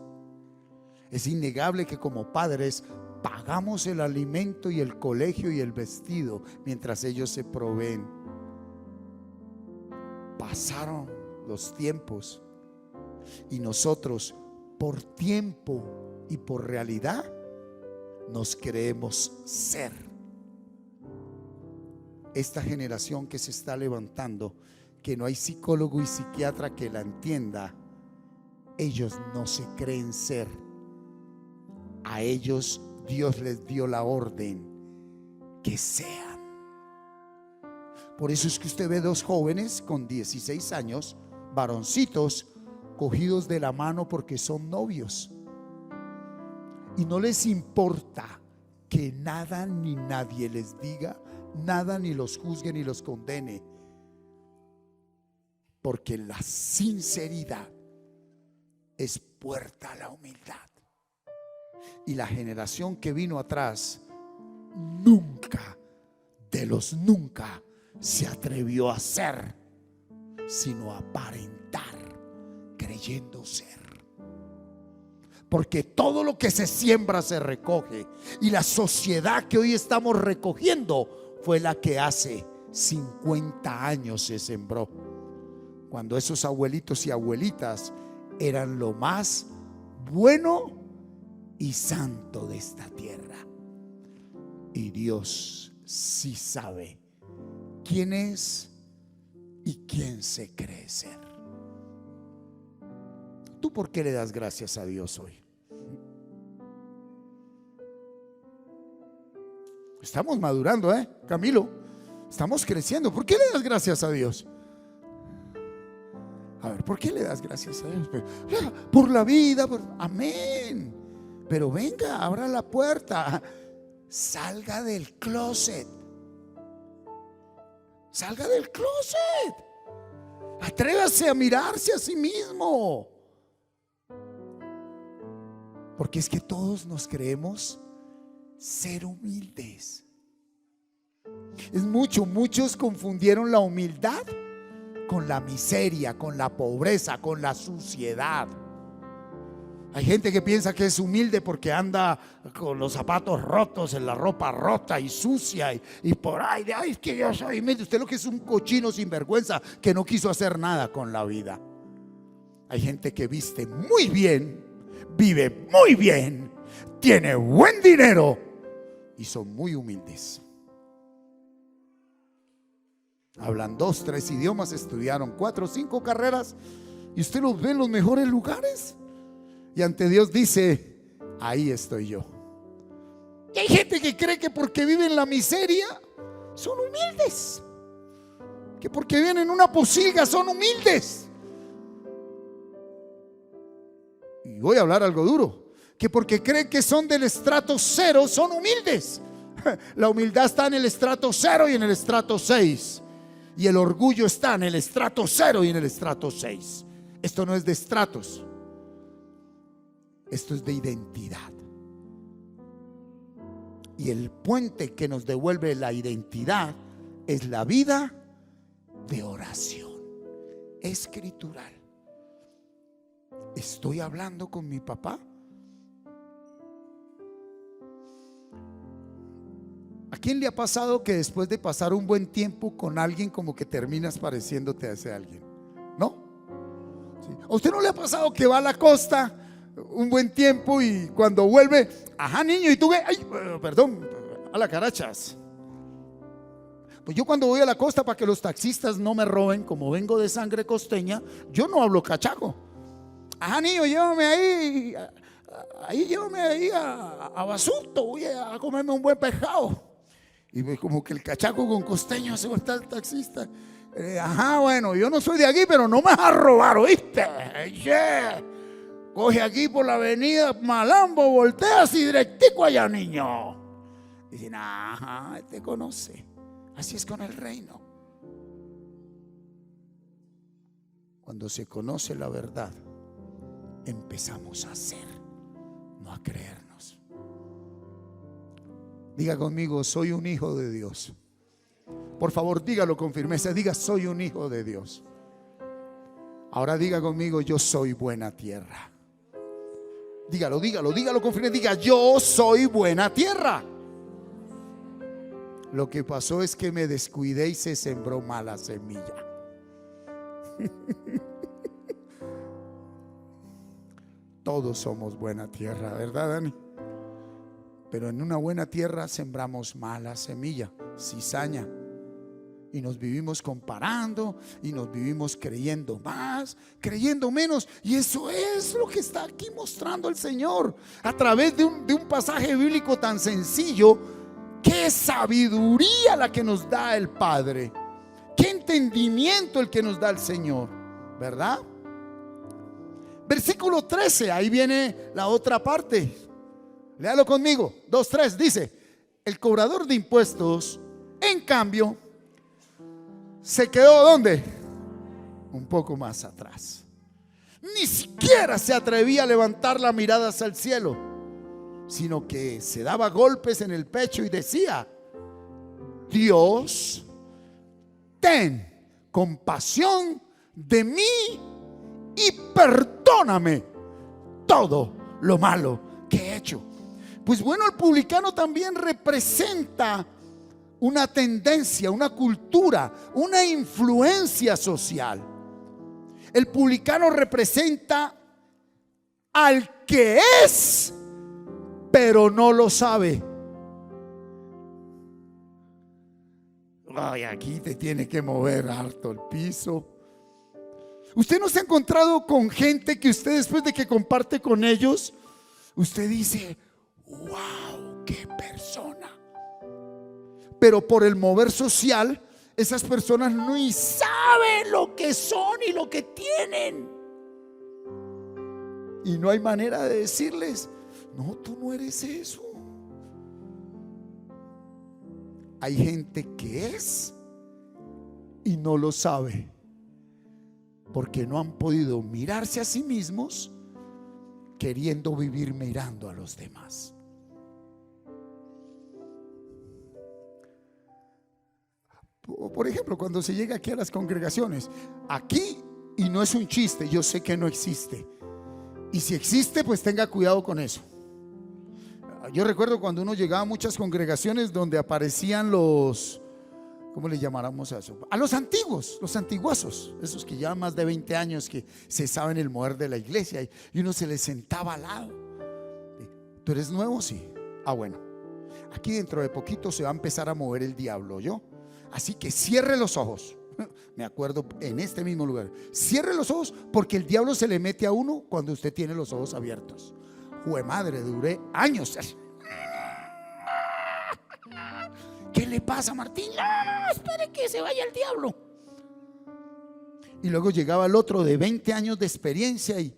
Es innegable que como padres pagamos el alimento y el colegio y el vestido mientras ellos se proveen. Pasaron los tiempos y nosotros, por tiempo y por realidad, nos creemos ser. Esta generación que se está levantando, que no hay psicólogo y psiquiatra que la entienda, ellos no se creen ser. A ellos Dios les dio la orden que sean. Por eso es que usted ve dos jóvenes con 16 años, varoncitos, cogidos de la mano porque son novios. Y no les importa que nada ni nadie les diga nada, ni los juzgue ni los condene, porque la sinceridad es puerta a la humildad. Y la generación que vino atrás nunca, de los nunca, se atrevió a ser, sino a aparentar, creyendo ser. Porque todo lo que se siembra se recoge. Y la sociedad que hoy estamos recogiendo fue la que hace 50 años se sembró, cuando esos abuelitos y abuelitas eran lo más bueno y santo de esta tierra. Y Dios sí sabe quién es y quién se cree ser. ¿Tú por qué le das gracias a Dios hoy? Estamos madurando, Camilo. Estamos creciendo. ¿Por qué le das gracias a Dios? A ver, ¿por qué le das gracias a Dios? Por la vida, amén. Pero venga, abra la puerta. Salga del closet. Salga del closet. Atrévase a mirarse a sí mismo. Porque es que todos nos creemos ser humildes. Es muchos confundieron la humildad con la miseria, con la pobreza, con la suciedad. Hay gente que piensa que es humilde porque anda con los zapatos rotos, en la ropa rota y sucia y por ahí, ay, es que yo soy humilde. Usted lo que es un cochino sinvergüenza que no quiso hacer nada con la vida. Hay gente que viste muy bien, vive muy bien, tiene buen dinero y son muy humildes. Hablan 2, 3 idiomas, estudiaron 4, 5 carreras y usted los ve en los mejores lugares y ante Dios dice: ahí estoy yo. Y hay gente que cree que porque viven en la miseria son humildes, que porque viven en una posilga son humildes. Y voy a hablar algo duro, que porque creen que son del estrato 0 son humildes. La humildad está en el estrato 0 y en el estrato 6. Y el orgullo está en el estrato 0 y en el estrato 6. Esto no es de estratos, esto es de identidad. Y el puente que nos devuelve la identidad es la vida de oración escritural. ¿Estoy hablando con mi papá? ¿A quién le ha pasado que después de pasar un buen tiempo con alguien como que terminas pareciéndote a ese alguien? ¿No? ¿Sí? ¿A usted no le ha pasado que va a la costa un buen tiempo y cuando vuelve, ajá niño, y tú qué? Ay, perdón, a la carachas? Pues yo cuando voy a la costa, para que los taxistas no me roben, como vengo de sangre costeña, yo no hablo cachaco. Ajá niño, llévame ahí, llévame ahí a Basurto, voy a comerme un buen pescado. Y pues como que el cachaco con costeño se va a estar el taxista. Ajá, bueno, yo no soy de aquí, pero no me vas a robar, ¿oíste? Yeah. Coge aquí por la avenida Malambo, volteas y directico allá, niño. Dicen, ajá, te conoce. Así es con el reino. Cuando se conoce la verdad, empezamos a hacer, no a creernos. Diga conmigo: soy un hijo de Dios. Por favor, dígalo con firmeza. Diga: soy un hijo de Dios. Ahora diga conmigo: yo soy buena tierra. Dígalo con firmeza. Diga: yo soy buena tierra. Lo que pasó es que me descuidé y se sembró mala semilla. Todos somos buena tierra, ¿verdad, Dani? Pero en una buena tierra sembramos mala semilla, cizaña. Y nos vivimos comparando y nos vivimos creyendo más, creyendo menos. Y eso es lo que está aquí mostrando el Señor a través de un pasaje bíblico tan sencillo. Qué sabiduría la que nos da el Padre. Qué entendimiento el que nos da el Señor, ¿verdad? Versículo 13, ahí viene la otra parte. Léalo conmigo. 2:3 dice: el cobrador de impuestos, en cambio, se quedó ¿dónde? Un poco más atrás. Ni siquiera se atrevía a levantar la mirada hacia el cielo, sino que se daba golpes en el pecho y decía: Dios, ten compasión de mí y perdóname todo lo malo que he hecho. Pues bueno, el publicano también representa una tendencia, una cultura, una influencia social. El publicano representa al que es, pero no lo sabe. Ay, aquí te tiene que mover harto el piso. Usted no se ha encontrado con gente que usted, después de que comparte con ellos, usted dice: wow, qué persona. Pero por el mover social, esas personas no saben lo que son y lo que tienen. Y no hay manera de decirles: no, tú no eres eso. Hay gente que es y no lo sabe, porque no han podido mirarse a sí mismos, queriendo vivir mirando a los demás. Por ejemplo, cuando se llega aquí a las congregaciones, aquí, y no es un chiste, yo sé que no existe, y si existe, pues tenga cuidado con eso. Yo recuerdo cuando uno llegaba a muchas congregaciones donde aparecían los, ¿cómo le llamáramos a eso? A los antiguos, los antiguazos, esos que llevan más de 20 años, que se saben el mover de la iglesia, y uno se les sentaba al lado. ¿Tú eres nuevo? Sí. Ah, bueno, aquí dentro de poquito se va a empezar a mover el diablo, ¿yo? Así que cierre los ojos. Me acuerdo en este mismo lugar, cierre los ojos, porque el diablo se le mete a uno cuando usted tiene los ojos abiertos. Jue madre, duré años. ¿Qué le pasa, Martín? No, espere que se vaya el diablo. Y luego llegaba el otro de 20 años de experiencia, y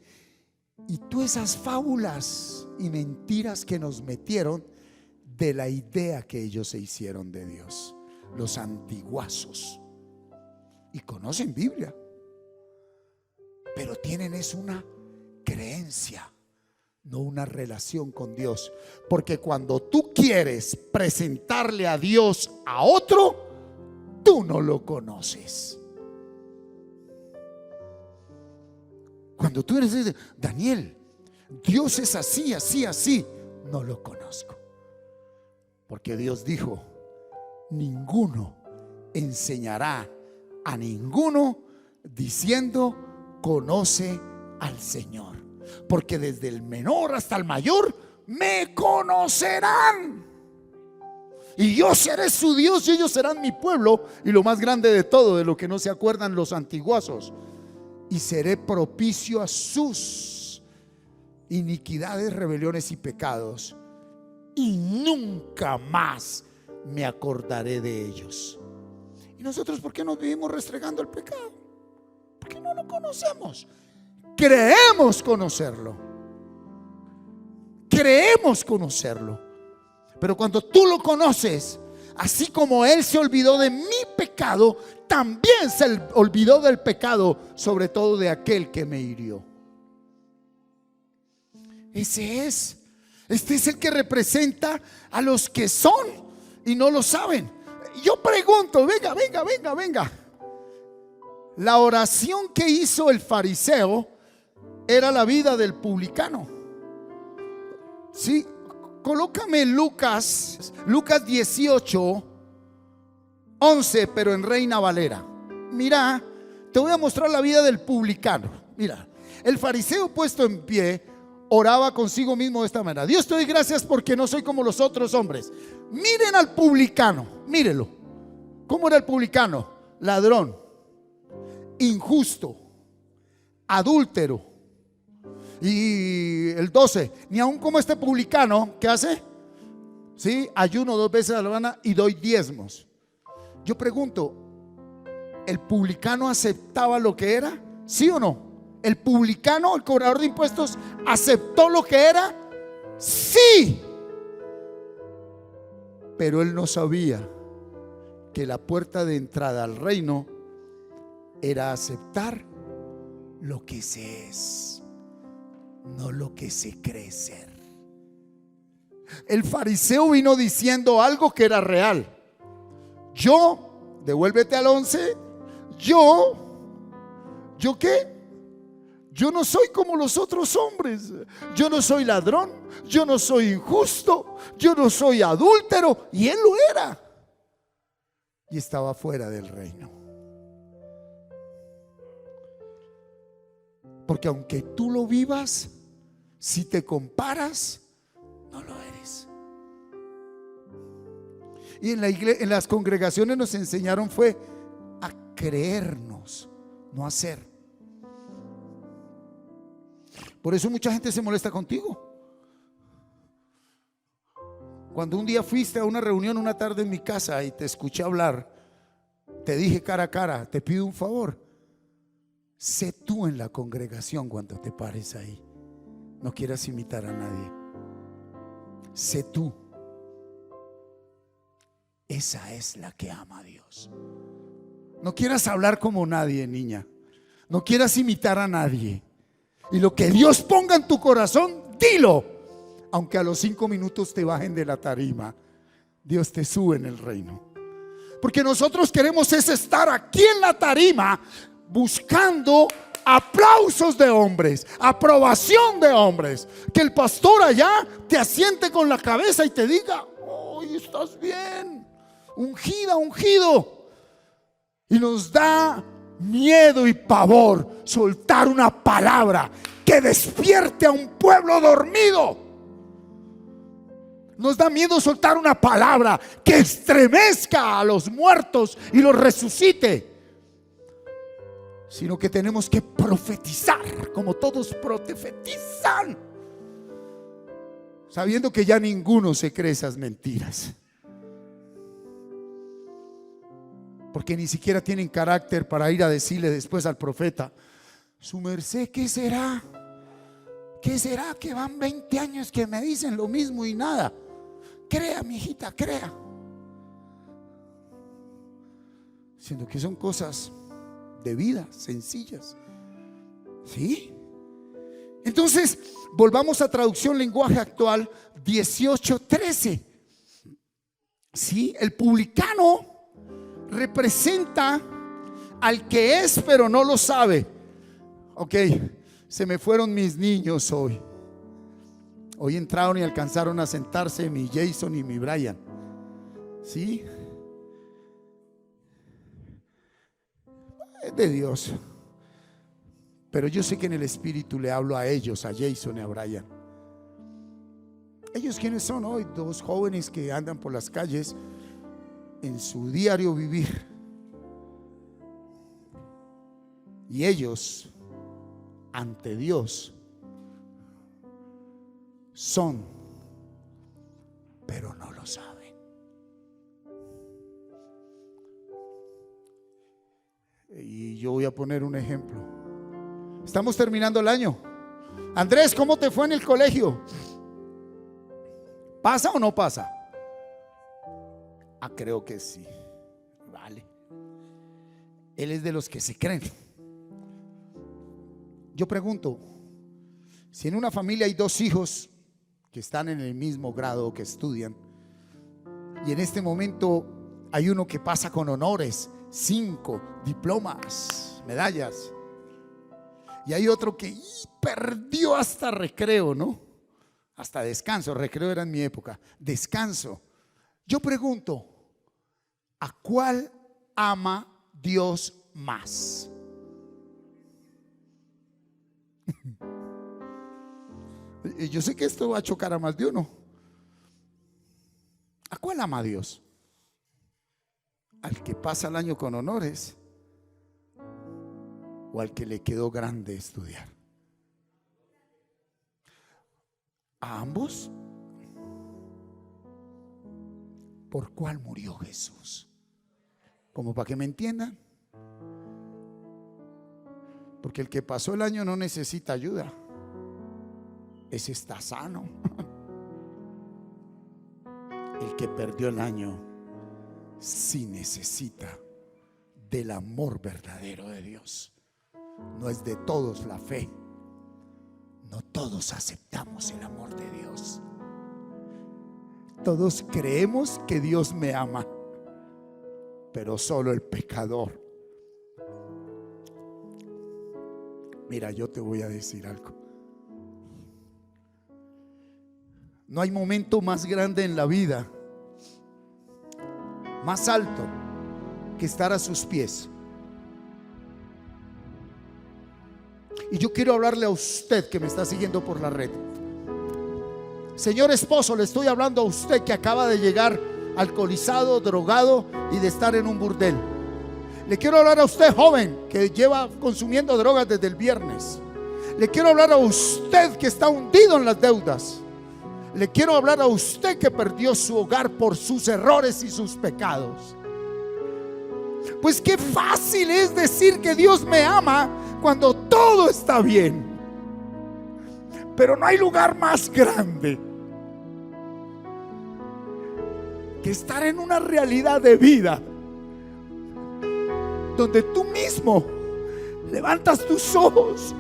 todas esas fábulas y mentiras que nos metieron de la idea que ellos se hicieron de Dios. Los antiguazos. Y conocen Biblia, pero tienen es una creencia, no una relación con Dios. Porque cuando tú quieres presentarle a Dios a otro, tú no lo conoces. Cuando tú eres Daniel, Dios es así, así, así, no lo conozco. Porque Dios dijo: ninguno enseñará a ninguno diciendo conoce al Señor, porque desde el menor hasta el mayor me conocerán, y yo seré su Dios y ellos serán mi pueblo. Y lo más grande de todo, de lo que no se acuerdan los antiguazos: y seré propicio a sus iniquidades, rebeliones y pecados, y nunca más me acordaré de ellos. ¿Y nosotros por qué nos vivimos restregando el pecado? Porque no lo conocemos. Creemos conocerlo. Creemos conocerlo. Pero cuando tú lo conoces, así como Él se olvidó de mi pecado, también se olvidó del pecado, sobre todo de aquel que me hirió. Ese es. Este es el que representa a los que son y no lo saben. Yo pregunto, venga. La oración que hizo el fariseo era la vida del publicano. Sí, colócame Lucas 18, 11, pero en Reina Valera. Mira, te voy a mostrar la vida del publicano. Mira, el fariseo puesto en pie oraba consigo mismo de esta manera: Dios, te doy gracias porque no soy como los otros hombres. Miren al publicano, mírelo. ¿Cómo era el publicano? Ladrón, injusto, adúltero. Y el 12, ni aun como este publicano, ¿qué hace? Sí, ayuno 2 veces a la semana y doy diezmos. Yo pregunto, ¿El publicano aceptaba lo que era? ¿Sí o no? ¿El publicano, el cobrador de impuestos, aceptó lo que era? Sí. Pero él no sabía que la puerta de entrada al reino era aceptar lo que se es, no lo que se cree ser. El fariseo vino diciendo algo que era real. Yo, devuélvete al 11, ¿yo qué? Yo no soy como los otros hombres. Yo no soy ladrón, yo no soy injusto, yo no soy adúltero. Y él lo era. Y estaba fuera del reino. Porque aunque tú lo vivas, si te comparas, no lo eres. Y en la iglesia, en las congregaciones nos enseñaron fue a creernos, no a ser. Por eso mucha gente se molesta contigo. Cuando un día fuiste a una reunión, una tarde en mi casa y te escuché hablar, te dije cara a cara, te pido un favor. Sé tú en la congregación cuando te pares ahí. No quieras imitar a nadie. Sé tú. Esa es la que ama a Dios. No quieras hablar como nadie, niña. No quieras imitar a nadie. Y lo que Dios ponga en tu corazón, dilo. Aunque a los 5 minutos te bajen de la tarima, Dios te sube en el reino. Porque nosotros queremos es estar aquí en la tarima buscando aplausos de hombres, aprobación de hombres. Que el pastor allá te asiente con la cabeza y te diga: hoy estás bien, ungida, ungido. Y nos da miedo y pavor soltar una palabra que despierte a un pueblo dormido. Nos da miedo soltar una palabra que estremezca a los muertos y los resucite. Sino que tenemos que profetizar como todos profetizan, sabiendo que ya ninguno se cree esas mentiras, porque ni siquiera tienen carácter para ir a decirle después al profeta: su merced, ¿qué será? ¿Qué será que van 20 años que me dicen lo mismo y nada? Crea, mi hijita, crea. Siendo que son cosas de vida, sencillas. ¿Sí? Entonces, volvamos a traducción lenguaje actual 18:13. ¿Sí? El publicano representa al que es pero no lo sabe. Ok, se me fueron mis niños hoy. Hoy entraron y alcanzaron a sentarse mi Jason y mi Brian. ¿Sí? Es de Dios. Pero yo sé que en el espíritu le hablo a ellos, a Jason y a Brian. ¿Ellos quiénes son hoy? 2 jóvenes que andan por las calles en su diario vivir. Y ellos ante Dios son, pero no lo saben. Y yo voy a poner un ejemplo. Estamos terminando el año. Andrés, ¿cómo te fue en el colegio? ¿Pasa o no pasa? Creo que sí. Vale. Él es de los que se creen. Yo pregunto, si en una familia hay 2 hijos que están en el mismo grado, que estudian, y en este momento hay uno que pasa con honores, 5 diplomas, medallas, y hay otro que perdió hasta recreo, ¿no? Hasta descanso. Recreo era en mi época, descanso. Yo pregunto, ¿a cuál ama Dios más? Yo sé que esto va a chocar a más de uno. ¿A cuál ama Dios? ¿Al que pasa el año con honores o al que le quedó grande estudiar? ¿A ambos? ¿Por cuál murió Jesús? Como para que me entiendan. Porque el que pasó el año no necesita ayuda. Ese está sano. El que perdió el año sí necesita del amor verdadero de Dios. No es de todos la fe. No todos aceptamos el amor de Dios. Todos creemos que Dios me ama, pero solo el pecador. Mira, yo te voy a decir algo. No hay momento más grande en la vida, más alto, que estar a sus pies. Y yo quiero hablarle a usted que me está siguiendo por la red. Señor esposo, le estoy hablando a usted que acaba de llegar alcoholizado, drogado y de estar en un burdel. Le quiero hablar a usted joven que lleva consumiendo drogas desde el viernes. Le quiero hablar a usted que está hundido en las deudas. Le quiero hablar a usted que perdió su hogar por sus errores y sus pecados. Pues qué fácil es decir que Dios me ama cuando todo está bien. Pero no hay lugar más grande que estar en una realidad de vida donde tú mismo levantas tus ojos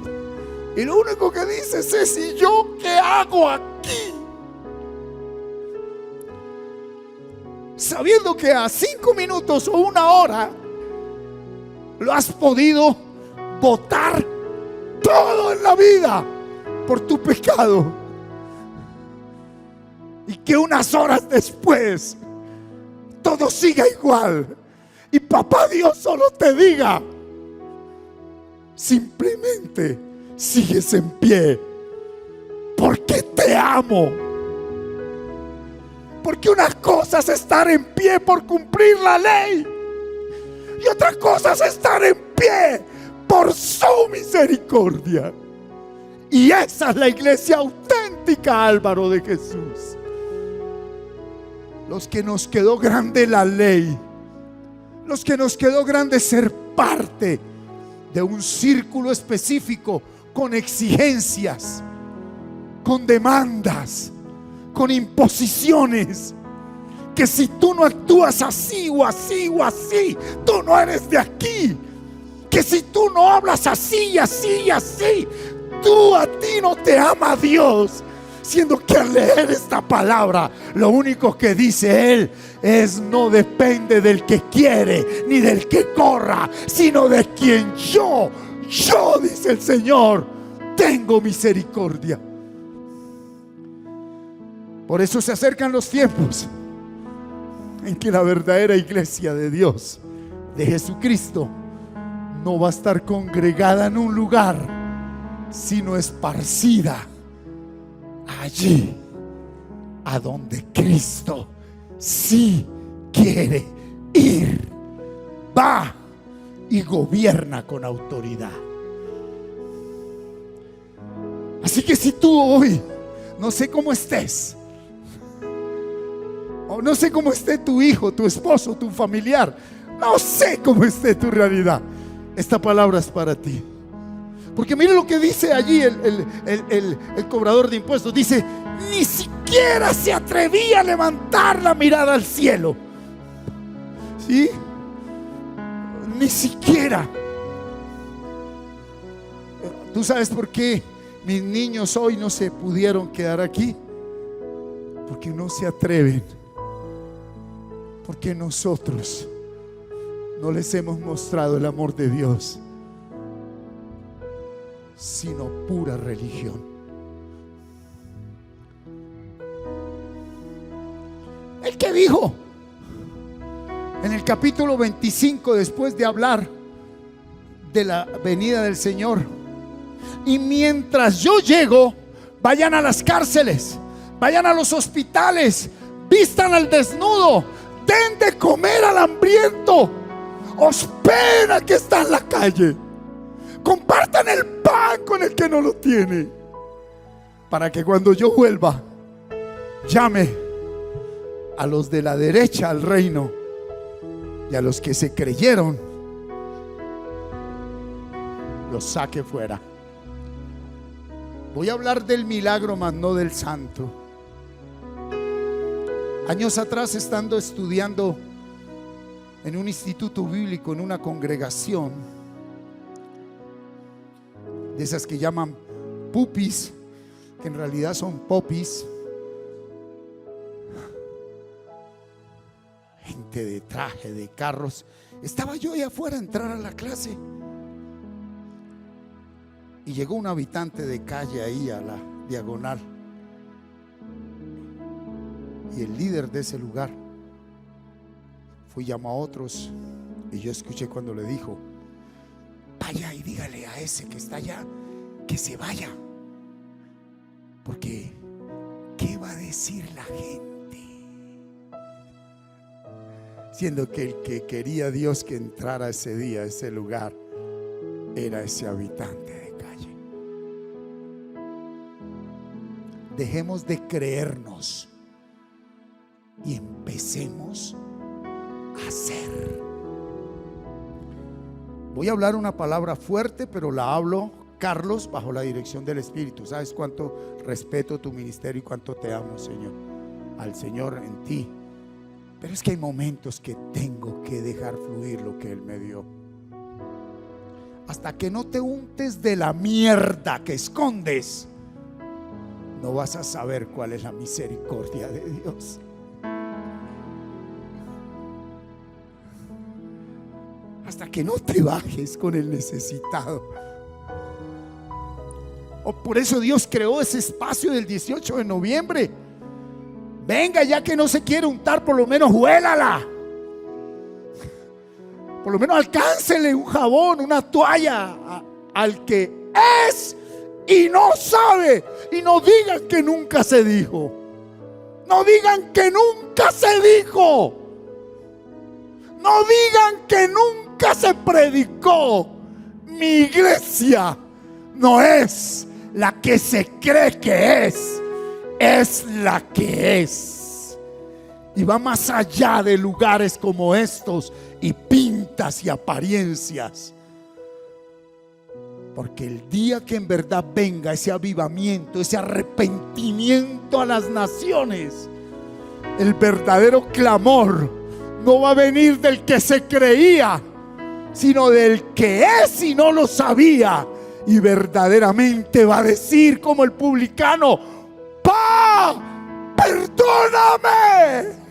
y lo único que dices es: ¿y yo qué hago aquí? Sabiendo que a 5 minutos o 1 hora lo has podido botar todo en la vida por tu pecado, y que unas horas después todo siga igual, y papá Dios solo te diga: simplemente sigues en pie porque te amo. Porque una cosa es estar en pie por cumplir la ley, y otra cosa es estar en pie por su misericordia. Y esa es la iglesia auténtica, Álvaro de Jesús. Los que nos quedó grande la ley, los que nos quedó grande ser parte de un círculo específico con exigencias, con demandas, con imposiciones, que si tú no actúas así o así o así, tú no eres de aquí. Que si tú no hablas así y así y así, a ti no te ama Dios. Siendo que al leer esta palabra, lo único que dice Él es: no depende del que quiere ni del que corra, sino de quien yo, dice el Señor, tengo misericordia. Por eso se acercan los tiempos en que la verdadera iglesia de Dios, de Jesucristo, no va a estar congregada en un lugar, sino esparcida allí a donde Cristo sí quiere ir. Va y gobierna con autoridad. Así que si tú hoy, no sé cómo estés, o no sé cómo esté tu hijo, tu esposo, tu familiar, no sé cómo esté tu realidad, esta palabra es para ti. Porque mire lo que dice allí el cobrador de impuestos. Dice: ni siquiera se atrevía a levantar la mirada al cielo. ¿Sí? Ni siquiera. ¿Tú sabes por qué mis niños hoy no se pudieron quedar aquí? Porque no se atreven. Porque nosotros no les hemos mostrado el amor de Dios, sino pura religión. El que dijo en el capítulo 25, después de hablar de la venida del Señor: y mientras yo llego, vayan a las cárceles, vayan a los hospitales, vistan al desnudo, den de comer al hambriento, hospeden al que está en la calle, compartan el pan con el que no lo tiene, para que cuando yo vuelva, llame a los de la derecha al reino, y a los que se creyeron lo saque fuera. Voy a hablar del milagro, mas no del santo. Años atrás, estando estudiando en un instituto bíblico, en una congregación de esas que llaman pupis, que en realidad son popis, gente de traje, de carros, estaba yo ahí afuera a entrar a la clase y llegó un habitante de calle ahí a la diagonal, y el líder de ese lugar fue y llamó a otros, y yo escuché cuando le dijo: vaya y dígale a ese que está allá que se vaya, porque ¿qué va a decir la gente? Siendo que el que quería Dios que entrara ese día a ese lugar era ese habitante de calle. Dejemos de creernos y empecemos a hacer. Voy a hablar una palabra fuerte, pero la hablo, Carlos, bajo la dirección del Espíritu. ¿Sabes cuánto respeto tu ministerio y cuánto te amo, Señor? Al Señor en ti. Pero es que hay momentos que tengo que dejar fluir lo que Él me dio. Hasta que no te untes de la mierda que escondes, no vas a saber cuál es la misericordia de Dios. Hasta que no te bajes con el necesitado. Por eso Dios creó ese espacio del 18 de noviembre. Venga, ya que no se quiere untar, por lo menos huélala. Por lo menos alcáncele un jabón, una toalla al que es y no sabe. Y no digan que nunca se dijo. No digan que nunca se dijo. No digan que nunca se predicó. Mi iglesia no es la que se cree que es la que es. Y va más allá de lugares como estos y pintas y apariencias. Porque el día que en verdad venga ese avivamiento, ese arrepentimiento a las naciones, el verdadero clamor no va a venir del que se creía, sino del que es y no lo sabía. Y verdaderamente va a decir como el publicano: ¡Pa! ¡Perdóname!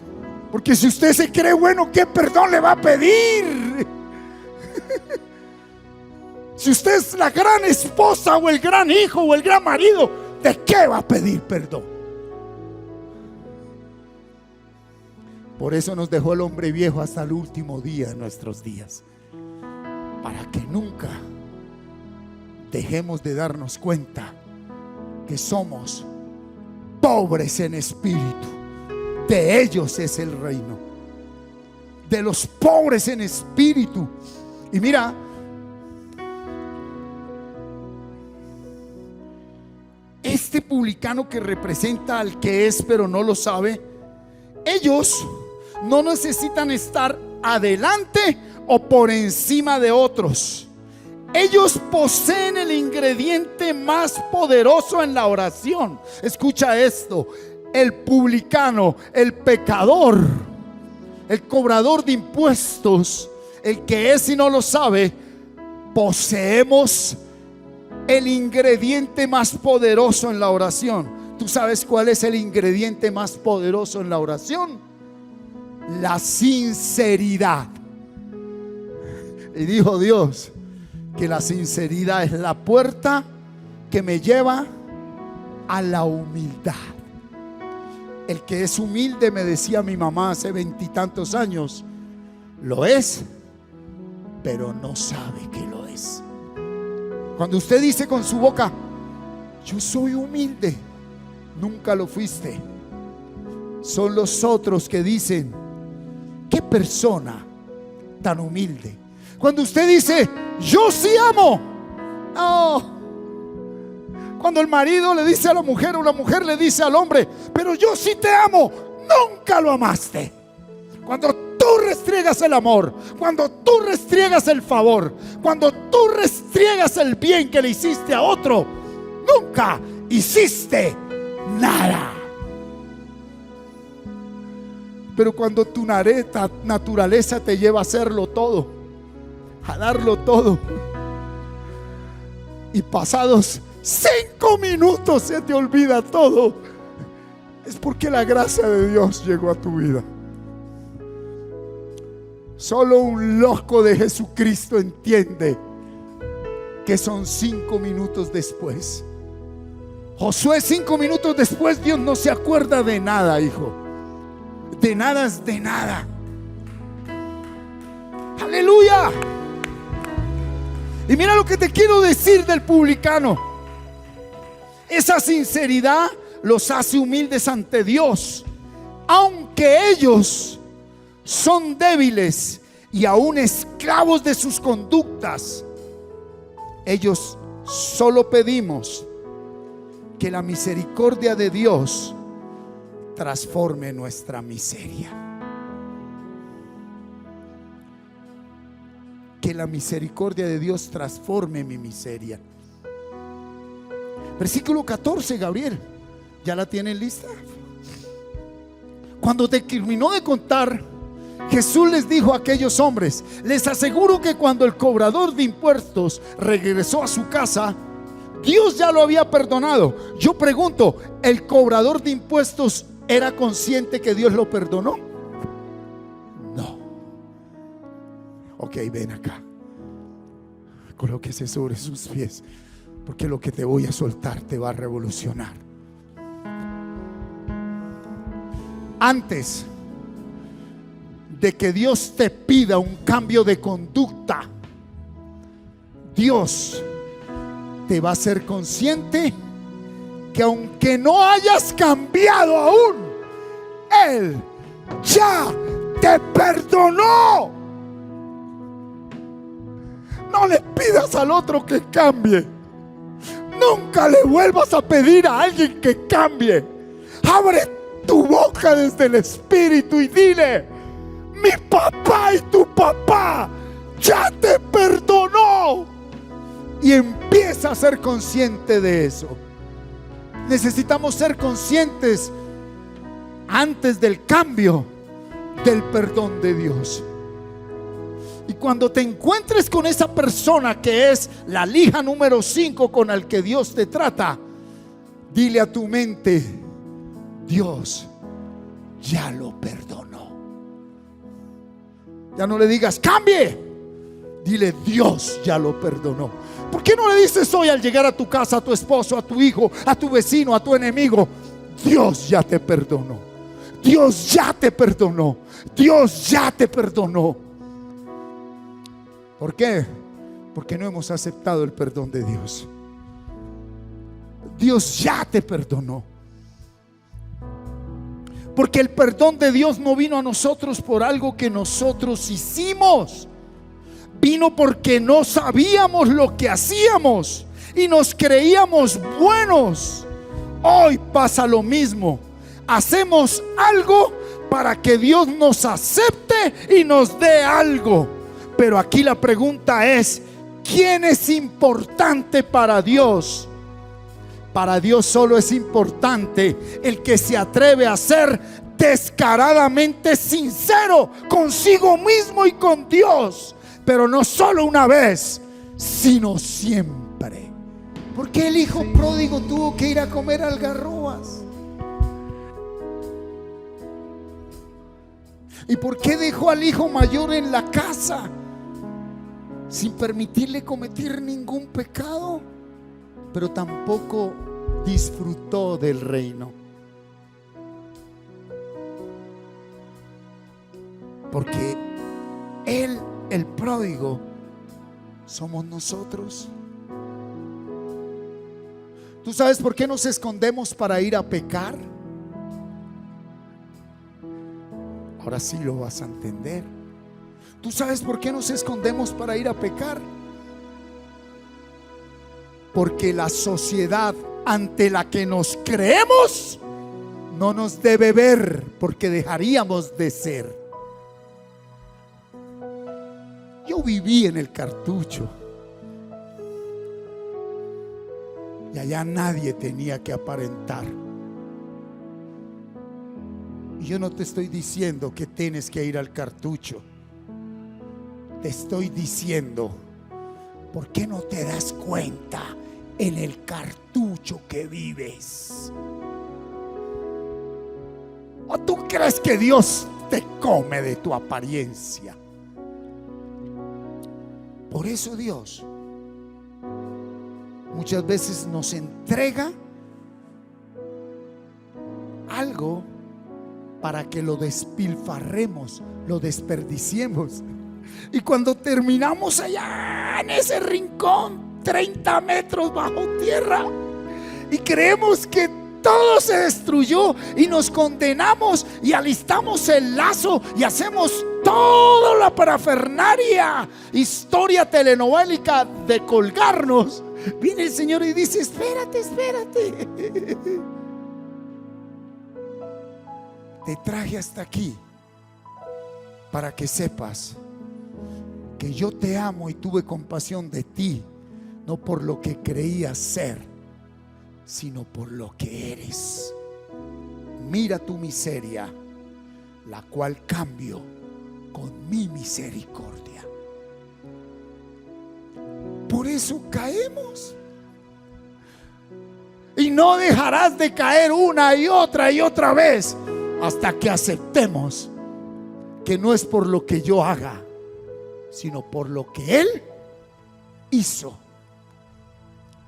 Porque si usted se cree bueno, ¿qué perdón le va a pedir? Si usted es la gran esposa o el gran hijo o el gran marido, ¿de qué va a pedir perdón? Por eso nos dejó el hombre viejo hasta el último día de nuestros días, para que nunca dejemos de darnos cuenta que somos pobres en espíritu. De ellos es el reino, de los pobres en espíritu. Y mira, este publicano que representa al que es pero no lo sabe, ellos no necesitan estar adelante o por encima de otros. Ellos poseen el ingrediente más poderoso en la oración. Escucha esto: el publicano, el pecador, el cobrador de impuestos, el que es y no lo sabe, poseemos el ingrediente más poderoso en la oración. ¿Tú sabes cuál es el ingrediente más poderoso en la oración? La sinceridad. Y dijo Dios que la sinceridad es la puerta que me lleva a la humildad. El que es humilde, me decía mi mamá hace 20 y tantos años, lo es, pero no sabe que lo es. Cuando usted dice con su boca: yo soy humilde, nunca lo fuiste. Son los otros que dicen: qué persona tan humilde. Cuando usted dice: yo sí amo, no. Cuando el marido le dice a la mujer o la mujer le dice al hombre: pero yo sí te amo, nunca lo amaste. Cuando tú restriegas el amor, cuando tú restriegas el favor, cuando tú restriegas el bien que le hiciste a otro, nunca hiciste nada. Pero cuando tu naturaleza te lleva a hacerlo todo, a darlo todo, y pasados 5 minutos se te olvida todo, es porque la gracia de Dios llegó a tu vida. Solo un loco de Jesucristo entiende que son 5 minutos después. Josué, 5 minutos después, Dios no se acuerda de nada, hijo. De nada es de nada. Aleluya. Y mira lo que te quiero decir del publicano. Esa sinceridad los hace humildes ante Dios, aunque ellos son débiles y aún esclavos de sus conductas. Ellos solo pedimos que la misericordia de Dios transforme nuestra miseria. Que la misericordia de Dios transforme mi miseria. Versículo 14, Gabriel, ¿ya la tienen lista? Cuando terminó de contar, Jesús les dijo a aquellos hombres: les aseguro que cuando el cobrador de impuestos regresó a su casa, Dios ya lo había perdonado. Yo pregunto, ¿el cobrador de impuestos era consciente que Dios lo perdonó? No. Ok, ven acá. Colóquese sobre sus pies, porque lo que te voy a soltar te va a revolucionar. Antes de que Dios te pida un cambio de conducta, Dios te va a hacer consciente que aunque no hayas cambiado aún, Él ya te perdonó. No le pidas al otro que cambie. Nunca le vuelvas a pedir a alguien que cambie. Abre tu boca desde el Espíritu y dile: mi papá y tu papá ya te perdonó. Y empieza a ser consciente de eso. Necesitamos ser conscientes antes del cambio del perdón de Dios. Y cuando te encuentres con esa persona que es la lija número 5 con el que Dios te trata, dile a tu mente: Dios ya lo perdonó. Ya no le digas cambie, dile: Dios ya lo perdonó. ¿Por qué no le dices hoy al llegar a tu casa, a tu esposo, a tu hijo, a tu vecino, a tu enemigo: Dios ya te perdonó, Dios ya te perdonó, Dios ya te perdonó? ¿Por qué? Porque no hemos aceptado el perdón de Dios. Dios ya te perdonó. Porque el perdón de Dios no vino a nosotros por algo que nosotros hicimos. Vino porque no sabíamos lo que hacíamos y nos creíamos buenos. Hoy pasa lo mismo. Hacemos algo para que Dios nos acepte y nos dé algo. Pero aquí la pregunta es: ¿quién es importante para Dios? Para Dios solo es importante el que se atreve a ser descaradamente sincero consigo mismo y con Dios. Pero no solo una vez, sino siempre. ¿Por qué el hijo pródigo tuvo que ir a comer algarrobas? ¿Y por qué dejó al hijo mayor en la casa sin permitirle cometer ningún pecado? Pero tampoco disfrutó del reino. Porque él, el pródigo, somos nosotros. ¿Tú sabes por qué nos escondemos para ir a pecar? Ahora sí lo vas a entender. ¿Tú sabes por qué nos escondemos para ir a pecar? Porque la sociedad ante la que nos creemos no nos debe ver, porque dejaríamos de ser. Yo viví en el cartucho y allá nadie tenía que aparentar. Y yo no te estoy diciendo que tienes que ir al cartucho. Te estoy diciendo, ¿por qué no te das cuenta en el cartucho que vives? ¿O tú crees que Dios te come de tu apariencia? Por eso Dios muchas veces nos entrega algo para que lo despilfarremos, lo desperdiciemos. Y cuando terminamos allá en ese rincón, 30 metros bajo tierra, y creemos que todo se destruyó y nos condenamos y alistamos el lazo y hacemos toda la parafernalia, historia telenovélica de colgarnos, viene el Señor y dice: espérate, espérate. Te traje hasta aquí para que sepas que yo te amo y tuve compasión de ti, no por lo que creías ser, sino por lo que eres. Mira tu miseria, la cual cambio con mi misericordia. Por eso caemos. Y no dejarás de caer una y otra vez hasta que aceptemos que no es por lo que yo haga, sino por lo que Él hizo.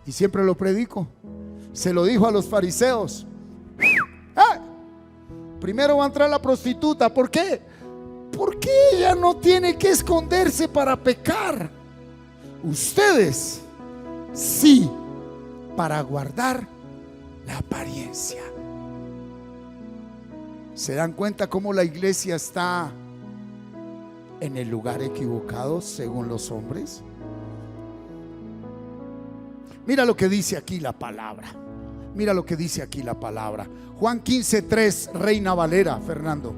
Y siempre lo predico. Se lo dijo a los fariseos: primero va a entrar la prostituta. ¿Por qué? Porque ella no tiene que esconderse para pecar. Ustedes sí, para guardar la apariencia. ¿Se dan cuenta cómo la iglesia está en el lugar equivocado según los hombres? Mira lo que dice aquí la palabra. Mira lo que dice aquí la palabra. Juan 15:3, Reina Valera, Fernando.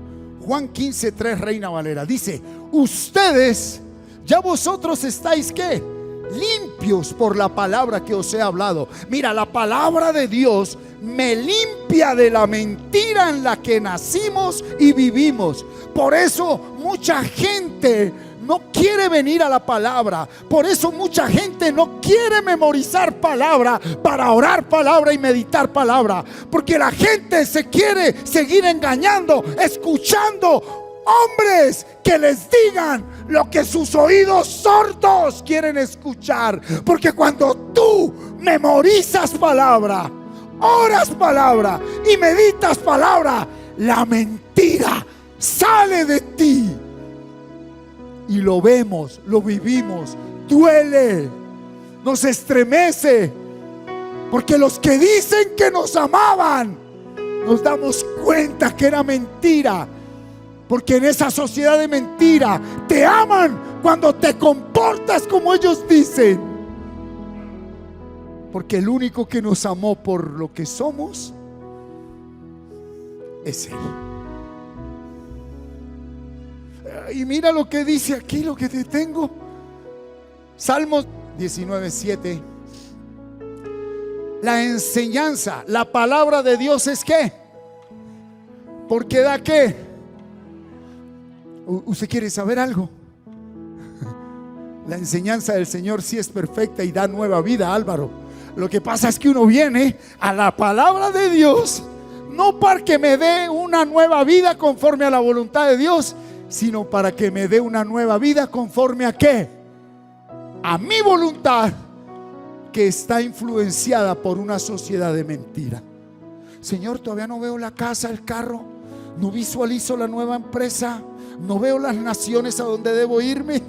Juan 15:3, Reina Valera. Dice: ustedes, ya vosotros estáis ¿qué? Limpios por la palabra que os he hablado. Mira, la palabra de Dios me limpia de la mentira en la que nacimos y vivimos. Por eso mucha gente no quiere venir a la palabra. Por eso mucha gente no quiere memorizar palabra para orar palabra y meditar palabra. Porque la gente se quiere seguir engañando, escuchando hombres que les digan lo que sus oídos sordos quieren escuchar. Porque cuando tú memorizas palabra, oras palabra y meditas palabra, la mentira sale de ti. Y lo vemos, lo vivimos, duele, nos estremece. Porque los que dicen que nos amaban, nos damos cuenta que era mentira. Porque en esa sociedad de mentira te aman cuando te comportas como ellos dicen. Porque el único que nos amó por lo que somos es Él. Y mira lo que dice aquí, lo que te tengo. Salmos 19:7. La enseñanza, la palabra de Dios es ¿qué? Porque da ¿qué? ¿Usted quiere saber algo? La enseñanza del Señor sí es perfecta y da nueva vida, Álvaro. Lo que pasa es que uno viene a la palabra de Dios no para que me dé una nueva vida conforme a la voluntad de Dios, sino para que me dé una nueva vida conforme a ¿qué? A mi voluntad, que está influenciada por una sociedad de mentira. Señor, todavía no veo la casa, el carro, no visualizo la nueva empresa, no veo las naciones a donde debo irme.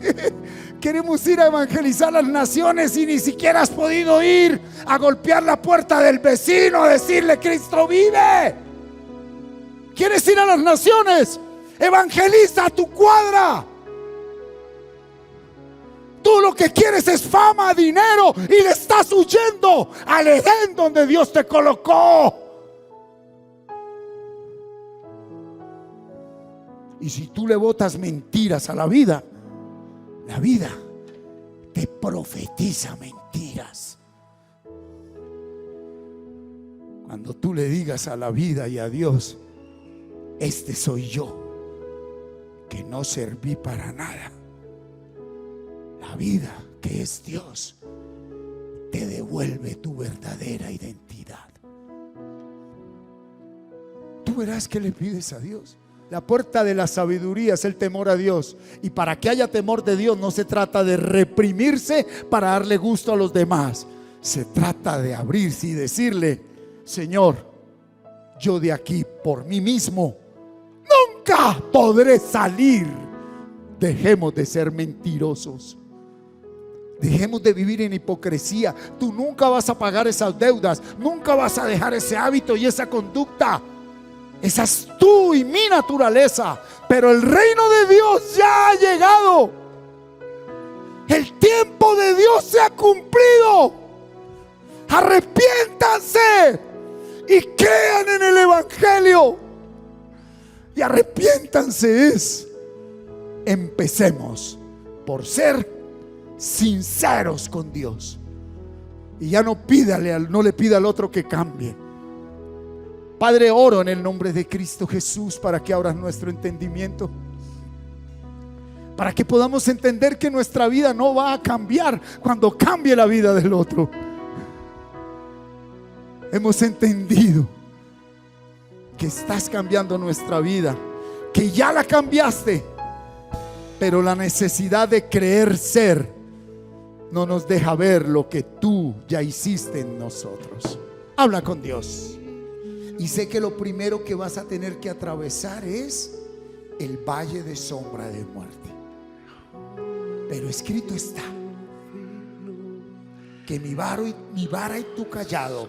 Queremos ir a evangelizar las naciones y ni siquiera has podido ir a golpear la puerta del vecino, a decirle: Cristo vive. ¿Quieres ir a las naciones? Evangeliza a tu cuadra. Tú lo que quieres es fama, dinero, y le estás huyendo al Edén donde Dios te colocó. Y si tú le botas mentiras a la vida, La vida te profetiza mentiras. Cuando tú le digas a la vida y a Dios: este soy yo, que no serví para nada. La vida, que es Dios, te devuelve tu verdadera identidad. Tú verás que le pides a Dios. La puerta de la sabiduría es el temor a Dios. Y para que haya temor de Dios no se trata de reprimirse para darle gusto a los demás. Se trata de abrirse y decirle: Señor, yo de aquí por mí mismo nunca podré salir. Dejemos de ser mentirosos. Dejemos de vivir en hipocresía. Tú nunca vas a pagar esas deudas. Nunca vas a dejar ese hábito y esa conducta. Esa es tú y mi naturaleza. Pero el reino de Dios ya ha llegado. El tiempo de Dios se ha cumplido. Arrepiéntanse y crean en el evangelio. Y arrepiéntanse es: empecemos por ser sinceros con Dios. Y ya no le pida al otro que cambie. Padre, oro en el nombre de Cristo Jesús para que abras nuestro entendimiento, para que podamos entender que nuestra vida no va a cambiar cuando cambie la vida del otro. Hemos entendido que estás cambiando nuestra vida, que ya la cambiaste, pero la necesidad de creer ser no nos deja ver lo que tú ya hiciste en nosotros. Habla con Dios. Y sé que lo primero que vas a tener que atravesar es el valle de sombra de muerte. Pero escrito está que mi vara y tu callado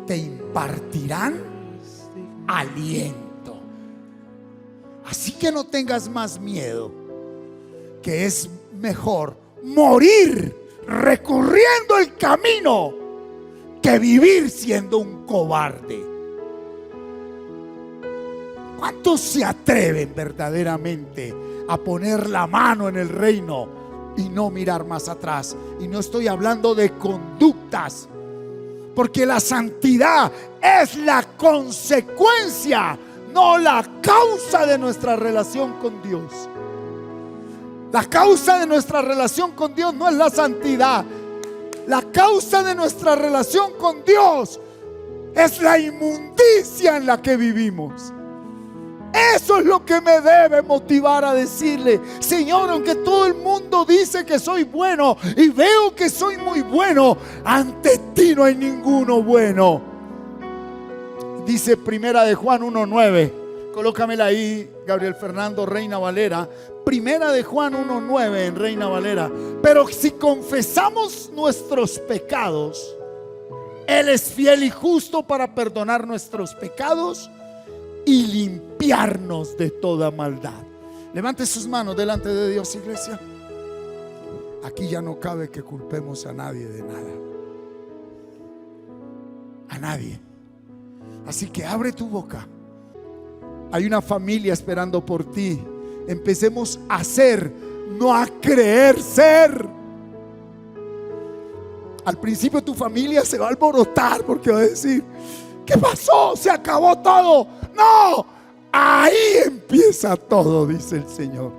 te impartirán aliento. Así que no tengas más miedo, que es mejor morir recorriendo el camino que vivir siendo un cobarde. ¿Cuántos se atreven verdaderamente a poner la mano en el reino y no mirar más atrás? Y no estoy hablando de conductas, porque la santidad es la consecuencia, no la causa de nuestra relación con Dios. La causa de nuestra relación con Dios no es la santidad. La causa de nuestra relación con Dios es la inmundicia en la que vivimos. Eso es lo que me debe motivar a decirle: Señor, aunque todo el mundo dice que soy bueno y veo que soy muy bueno, ante ti no hay ninguno bueno. Dice Primera de Juan 1:9. Colócamela ahí, Gabriel Fernando, Reina Valera. Primera de Juan 1:9 en Reina Valera. Pero si confesamos nuestros pecados, Él es fiel y justo para perdonar nuestros pecados y limpiarnos de toda maldad. Levante sus manos delante de Dios, iglesia. Aquí ya no cabe que culpemos a nadie de nada. A nadie. Así que abre tu boca. Hay una familia esperando por ti. Empecemos a ser, no a creer ser. Al principio tu familia se va a alborotar porque va a decir: ¿qué pasó? ¿Se acabó todo? No, ahí empieza todo, dice el Señor.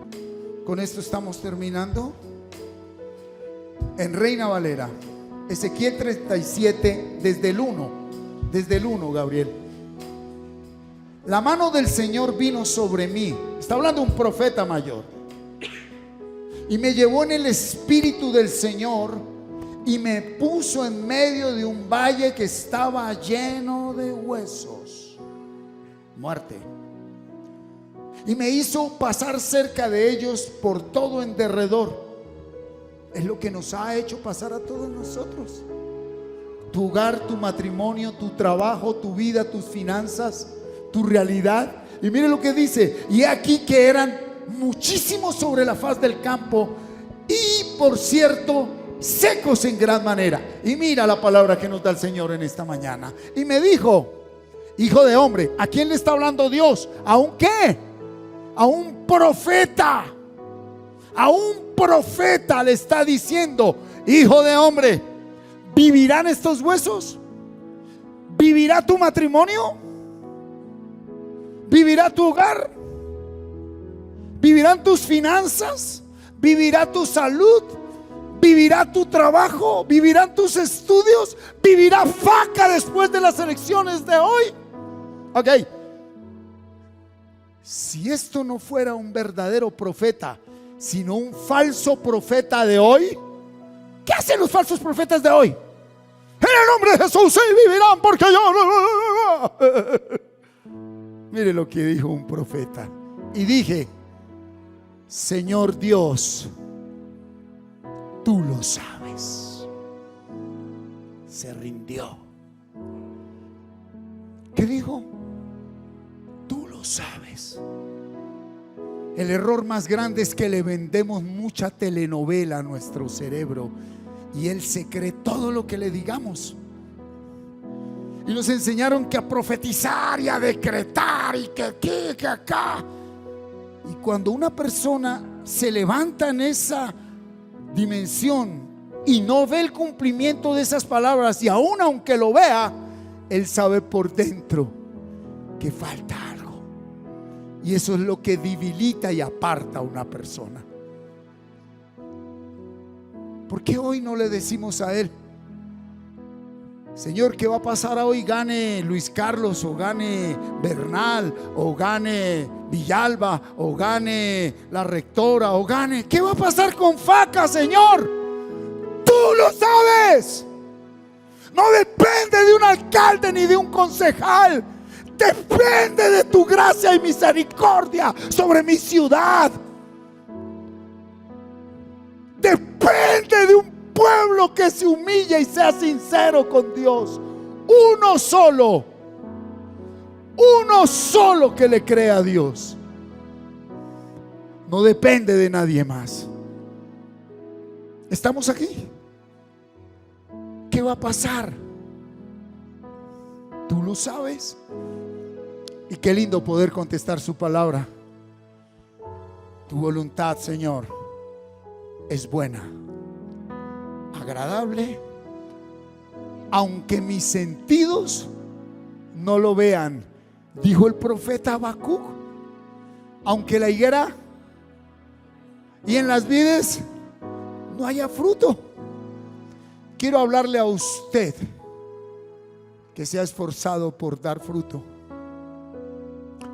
Con esto estamos terminando. En Reina Valera, Ezequiel 37, desde el 1, Gabriel. La mano del Señor vino sobre mí. Está hablando un profeta mayor. Y me llevó en el espíritu del Señor y me puso en medio de un valle que estaba lleno de huesos. Muerte. Y me hizo pasar cerca de ellos por todo en derredor. Es lo que nos ha hecho pasar a todos nosotros. Tu hogar, tu matrimonio, tu trabajo, tu vida, tus finanzas, tu realidad. Y mire lo que dice: y aquí que eran muchísimos sobre la faz del campo, y por cierto secos en gran manera. Y mira la palabra que nos da el Señor en esta mañana. Y me dijo: hijo de hombre, ¿a quién le está hablando Dios? ¿A un qué? A un profeta. A un profeta le está diciendo: hijo de hombre, ¿vivirán estos huesos? ¿Vivirá tu matrimonio? ¿Vivirá tu hogar? ¿Vivirán tus finanzas? ¿Vivirá tu salud? ¿Vivirá tu trabajo? ¿Vivirán tus estudios? ¿Vivirá Faca después de las elecciones de hoy? Ok. Si esto no fuera un verdadero profeta, sino un falso profeta de hoy, ¿qué hacen los falsos profetas de hoy? En el nombre de Jesús sí vivirán, porque yo... Mire lo que dijo un profeta. Y dije: Señor Dios, tú lo sabes. Se rindió. ¿Qué dijo? Tú lo sabes. El error más grande es que le vendemos mucha telenovela a nuestro cerebro y él se cree todo lo que le digamos. Y nos enseñaron que a profetizar y a decretar y que aquí, que acá. Y cuando una persona se levanta en esa dimensión y no ve el cumplimiento de esas palabras, y aún aunque lo vea, él sabe por dentro que falta algo. Y eso es lo que debilita y aparta a una persona. ¿Por qué hoy no le decimos a él: Señor, ¿qué va a pasar hoy? Gane Luis Carlos, o gane Bernal, o gane Villalba, o gane la rectora, o gane... ¿Qué va a pasar con Faca, Señor? Tú lo sabes. No depende de un alcalde ni de un concejal. Depende de tu gracia y misericordia sobre mi ciudad. Depende de un pueblo que se humille y sea sincero con Dios. Uno solo que le crea a Dios. No depende de nadie más. Estamos aquí. ¿Qué va a pasar? Tú lo sabes. Y qué lindo poder contestar su palabra. Tu voluntad, Señor, es buena, agradable, aunque mis sentidos no lo vean, dijo el profeta Habacuc. Aunque la higuera y en las vides no haya fruto. Quiero hablarle a usted que se ha esforzado por dar fruto.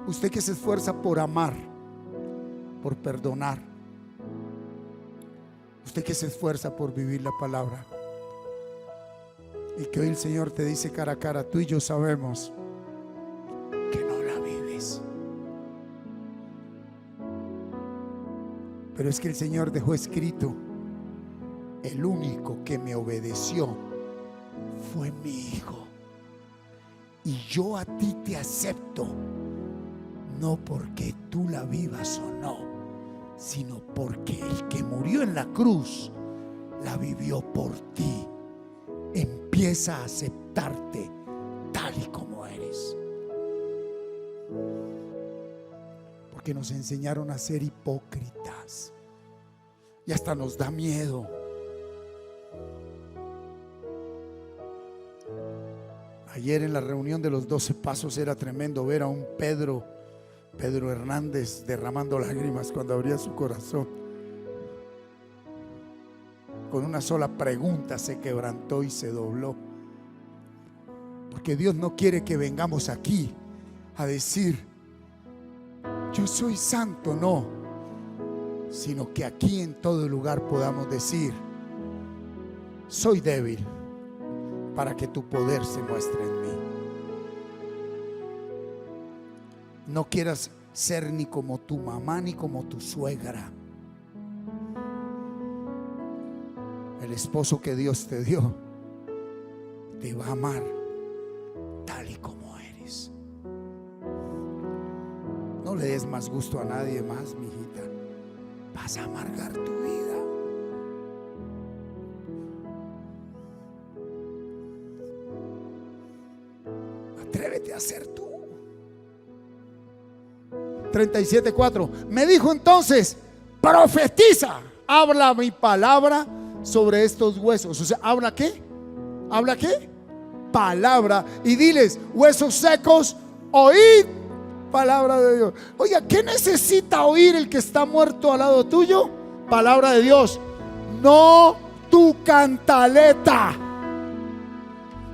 Usted que se esfuerza por amar, por perdonar. Usted que se esfuerza por vivir la palabra. Y que hoy el Señor te dice cara a cara: tú y yo sabemos que no la vives. Pero es que el Señor dejó escrito: el único que me obedeció fue mi hijo. Y yo a ti te acepto, no porque tú la vivas o no, sino porque el que murió en la cruz la vivió por ti. Empieza a aceptarte tal y como eres. Porque nos enseñaron a ser hipócritas y hasta nos da miedo. Ayer en la reunión de los 12 pasos era tremendo ver a un Pedro Hernández derramando lágrimas cuando abría su corazón. Con una sola pregunta se quebrantó y se dobló. Porque Dios no quiere que vengamos aquí a decir: yo soy santo, no, sino que aquí en todo lugar podamos decir: soy débil, para que tu poder se muestre en mí. No quieras ser ni como tu mamá ni como tu suegra. El esposo que Dios te dio te va a amar tal y como eres. No le des más gusto a nadie más, mi hijita. Vas a amargar tu vida. Atrévete a ser tú. 37:4. Me dijo entonces: profetiza. habla mi palabra sobre estos huesos. O sea, ¿habla qué? ¿Habla qué? Palabra. Y diles, huesos secos, oíd palabra de Dios. Oiga, ¿qué necesita oír el que está muerto al lado tuyo? Palabra de Dios, no tu cantaleta.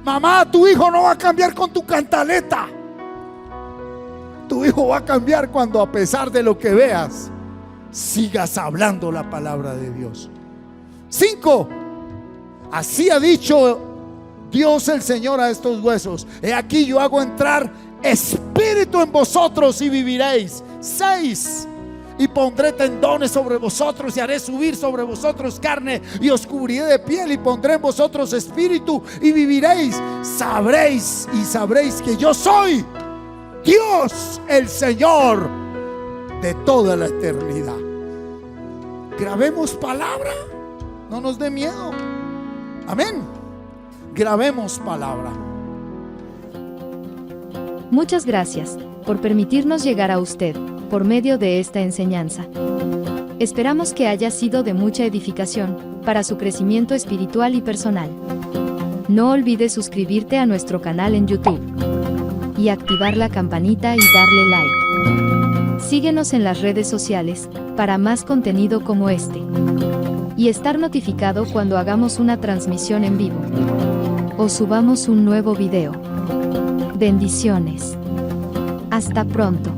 Mamá, tu hijo no va a cambiar con tu cantaleta. Tu hijo va a cambiar cuando, a pesar de lo que veas, sigas hablando la palabra de Dios. 5. Así ha dicho Dios el Señor a estos huesos: he aquí, yo hago entrar espíritu en vosotros y viviréis. 6. Y pondré tendones sobre vosotros y haré subir sobre vosotros carne y os cubriré de piel y pondré en vosotros espíritu y viviréis. Sabréis y sabréis que yo soy Dios, el Señor de toda la eternidad. Grabemos palabra, no nos dé miedo. Amén. Grabemos palabra. Muchas gracias por permitirnos llegar a usted por medio de esta enseñanza. Esperamos que haya sido de mucha edificación para su crecimiento espiritual y personal. No olvides suscribirte a nuestro canal en YouTube y activar la campanita y darle like. Síguenos en las redes sociales para más contenido como este y estar notificado cuando hagamos una transmisión en vivo o subamos un nuevo video. Bendiciones. Hasta pronto.